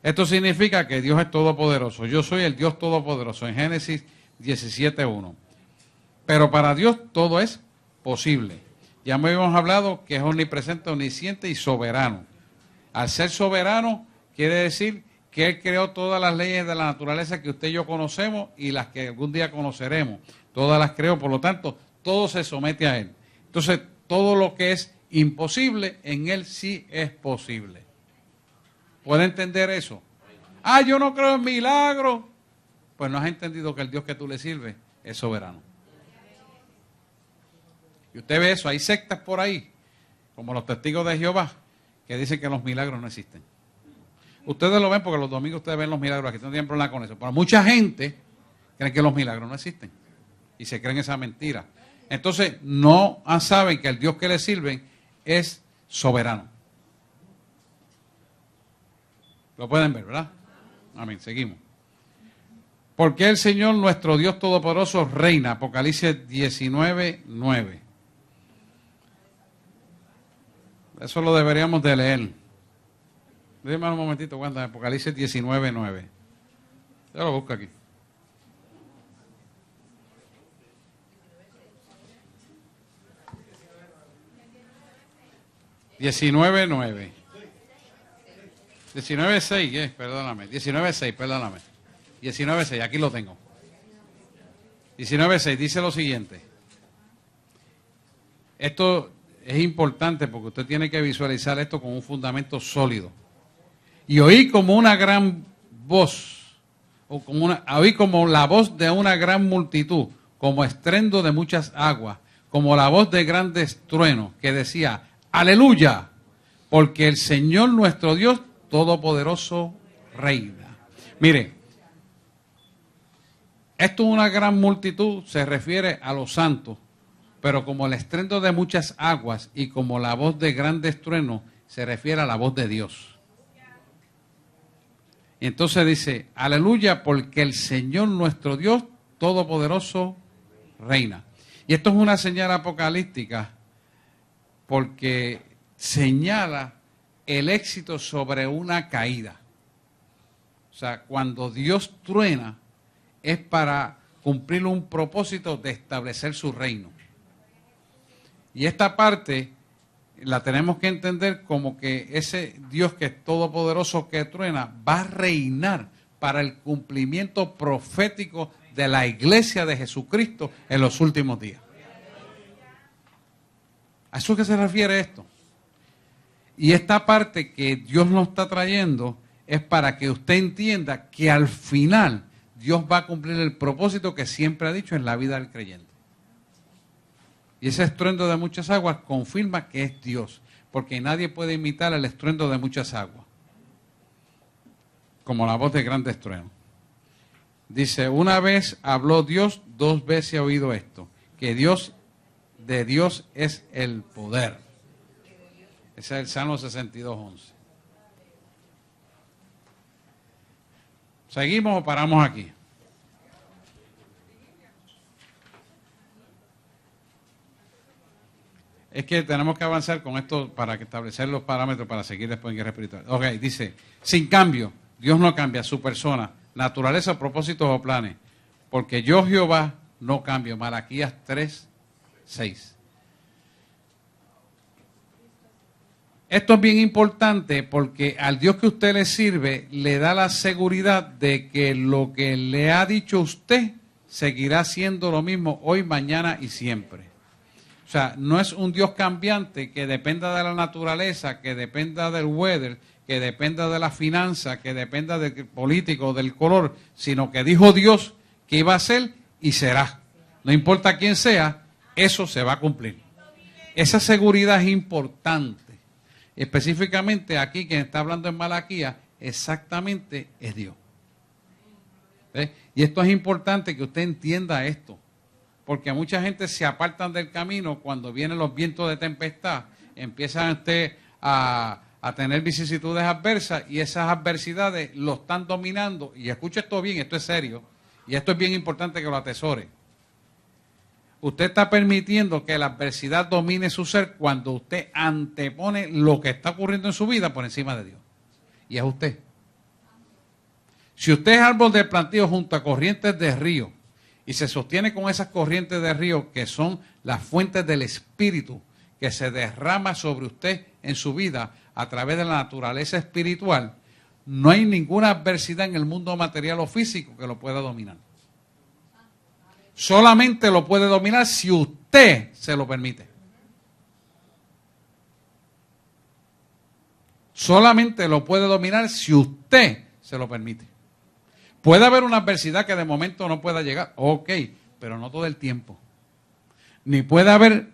Esto significa que Dios es todopoderoso. Yo soy el Dios todopoderoso en Génesis 17:1. Pero para Dios todo es posible. Ya me habíamos hablado que es omnipresente, omnisciente y soberano. Al ser soberano quiere decir que Él creó todas las leyes de la naturaleza que usted y yo conocemos y las que algún día conoceremos. Todas las creó, por lo tanto, todo se somete a Él. Entonces, todo lo que es imposible, en Él sí es posible. ¿Puede entender eso? Ah, yo no creo en milagros. Pues no has entendido que el Dios que tú le sirves es soberano. Y usted ve eso, hay sectas por ahí, como los testigos de Jehová, que dicen que los milagros no existen. Ustedes lo ven porque los domingos ustedes ven los milagros, aquí no tienen problema con eso. Pero mucha gente cree que los milagros no existen y se creen esa mentira. Entonces no saben que el Dios que le sirven es soberano. Lo pueden ver, ¿verdad? Amén, seguimos. Porque el Señor nuestro Dios Todopoderoso reina, Apocalipsis 19:9. Eso lo deberíamos de leer. Déjame un momentito, Wanda, Apocalipsis 19:9. Yo lo busco aquí. $19.9. 19.6, perdóname. 19.6, perdóname. 19.6, aquí lo tengo. 19.6 dice lo siguiente. Esto es importante porque usted tiene que visualizar esto con un fundamento sólido. Y oí como una gran voz, oí como la voz de una gran multitud, como estruendo de muchas aguas, como la voz de grandes truenos, que decía: aleluya, porque el Señor nuestro Dios Todopoderoso reina. Mire, esto es una gran multitud, se refiere a los santos, pero como el estruendo de muchas aguas y como la voz de grandes truenos, se refiere a la voz de Dios. Y entonces dice: aleluya, porque el Señor nuestro Dios Todopoderoso reina. Y esto es una señal apocalíptica porque señala el éxito sobre una caída. O sea, cuando Dios truena es para cumplir un propósito de establecer su reino. Y esta parte la tenemos que entender como que ese Dios que es todopoderoso que truena va a reinar para el cumplimiento profético de la iglesia de Jesucristo en los últimos días. ¿A eso que se refiere esto? Y esta parte que Dios nos está trayendo es para que usted entienda que al final Dios va a cumplir el propósito que siempre ha dicho en la vida del creyente. Y ese estruendo de muchas aguas confirma que es Dios, porque nadie puede imitar el estruendo de muchas aguas, como la voz de grandes truenos. Dice: una vez habló Dios, dos veces he oído esto, que de Dios es el poder. Ese es el Salmo 62:11. ¿Seguimos o paramos aquí? Es que tenemos que avanzar con esto para establecer los parámetros para seguir después en guerra espiritual. Ok, dice: sin cambio, Dios no cambia su persona, naturaleza, propósitos o planes, porque yo, Jehová, no cambio. Malaquías 3:6. Esto es bien importante porque al Dios que usted le sirve le da la seguridad de que lo que le ha dicho usted seguirá siendo lo mismo hoy, mañana y siempre. O sea, no es un Dios cambiante que dependa de la naturaleza, que dependa del weather, que dependa de la finanza, que dependa del político, del color, sino que dijo Dios que iba a ser y será. No importa quién sea, eso se va a cumplir. Esa seguridad es importante. Específicamente aquí quien está hablando en Malaquías exactamente es Dios. ¿Ves? Y esto es importante que usted entienda esto, porque mucha gente se apartan del camino cuando vienen los vientos de tempestad, empiezan usted a tener vicisitudes adversas y esas adversidades lo están dominando. Y escuche esto bien, esto es serio y esto es bien importante que lo atesore. Usted está permitiendo que la adversidad domine su ser cuando usted antepone lo que está ocurriendo en su vida por encima de Dios. Y es usted. Si usted es árbol de plantío junto a corrientes de río y se sostiene con esas corrientes de río que son las fuentes del Espíritu que se derrama sobre usted en su vida a través de la naturaleza espiritual, no hay ninguna adversidad en el mundo material o físico que lo pueda dominar. Solamente lo puede dominar si usted usted se lo permite. Solamente lo puede dominar si usted se lo permite. Puede haber una adversidad que de momento no pueda llegar, ok, pero no todo el tiempo. Ni puede haber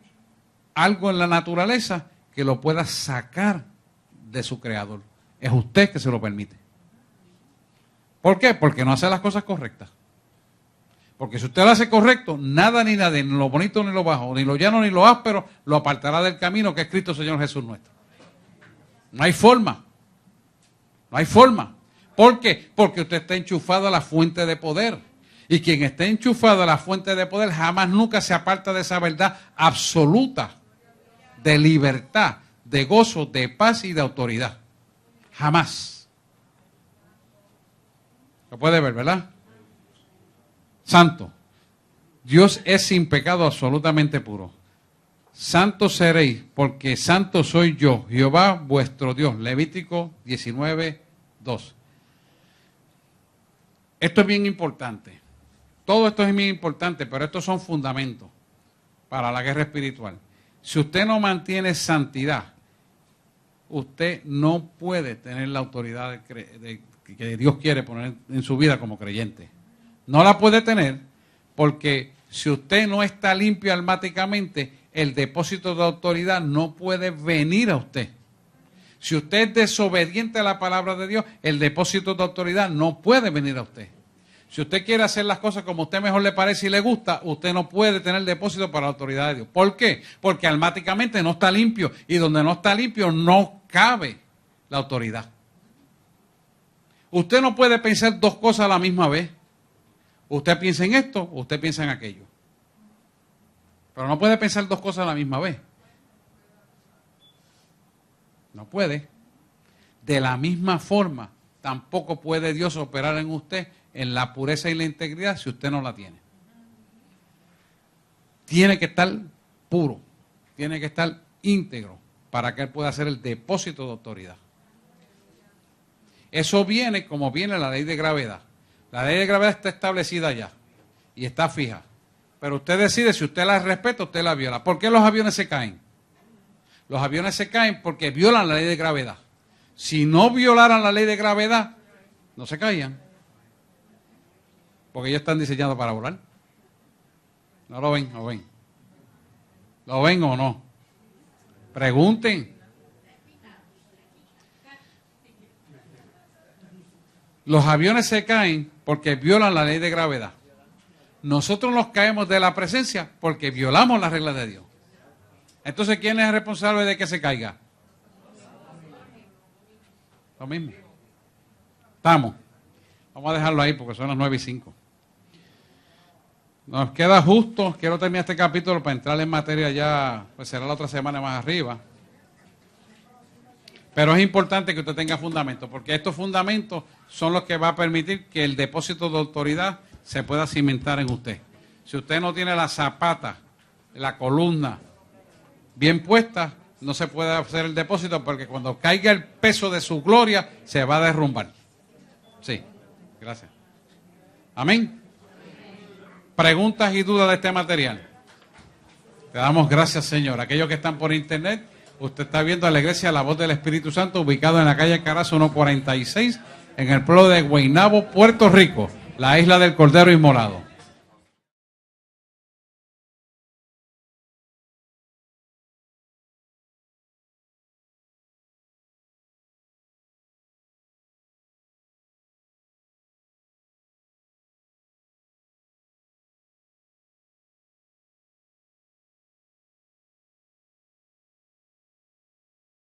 algo en la naturaleza que lo pueda sacar de su creador. Es usted que se lo permite. ¿Por qué? Porque no hace las cosas correctas. Porque si usted lo hace correcto, nada ni nadie, ni lo bonito ni lo bajo, ni lo llano ni lo áspero, lo apartará del camino que es Cristo Señor Jesús nuestro. No hay forma. No hay forma. ¿Por qué? Porque usted está enchufado a la fuente de poder. Y quien esté enchufado a la fuente de poder jamás nunca se aparta de esa verdad absoluta de libertad, de gozo, de paz y de autoridad. Jamás. Lo puede ver, ¿verdad? Santo. Dios es sin pecado, absolutamente puro. Santos seréis, porque santo soy yo, Jehová vuestro Dios. Levítico 19:2. Esto es bien importante. Todo esto es bien importante, pero estos son fundamentos para la guerra espiritual. Si usted no mantiene santidad, usted no puede tener la autoridad que Dios quiere poner en su vida como creyente. No la puede tener porque si usted no está limpio almáticamente, el depósito de autoridad no puede venir a usted. Si usted es desobediente a la palabra de Dios, el depósito de autoridad no puede venir a usted. Si usted quiere hacer las cosas como a usted mejor le parece y le gusta, usted no puede tener depósito para la autoridad de Dios. ¿Por qué? Porque almáticamente no está limpio y donde no está limpio no cabe la autoridad. Usted no puede pensar dos cosas a la misma vez. Usted piensa en esto, usted piensa en aquello. Pero no puede pensar dos cosas a la misma vez. No puede. De la misma forma, tampoco puede Dios operar en usted en la pureza y la integridad si usted no la tiene. Tiene que estar puro, tiene que estar íntegro para que él pueda hacer el depósito de autoridad. Eso viene como viene la ley de gravedad. La ley de gravedad está establecida ya y está fija. Pero usted decide si usted la respeta o usted la viola. ¿Por qué los aviones se caen? Los aviones se caen porque violan la ley de gravedad. Si no violaran la ley de gravedad, no se caían. Porque ellos están diseñados para volar. ¿No lo ven? ¿Lo ven? ¿Lo ven o no? Pregunten. Los aviones se caen porque violan la ley de gravedad. Nosotros nos caemos de la presencia porque violamos las reglas de Dios. Entonces, ¿quién es el responsable de que se caiga? Lo mismo. Estamos. Vamos a dejarlo ahí porque son las 9:05. Nos queda justo, quiero terminar este capítulo para entrar en materia ya, pues será la otra semana más arriba. Pero es importante que usted tenga fundamentos, porque estos fundamentos son los que va a permitir que el depósito de autoridad se pueda cimentar en usted. Si usted no tiene la zapata, la columna bien puesta, no se puede hacer el depósito porque cuando caiga el peso de su gloria se va a derrumbar. Sí, gracias. Amén. Preguntas y dudas de este material. Te damos gracias, Señor. Aquellos que están por internet, usted está viendo a la iglesia La Voz del Espíritu Santo, ubicado en la calle Carazo 146, en el pueblo de Guaynabo, Puerto Rico, la isla del Cordero Inmolado.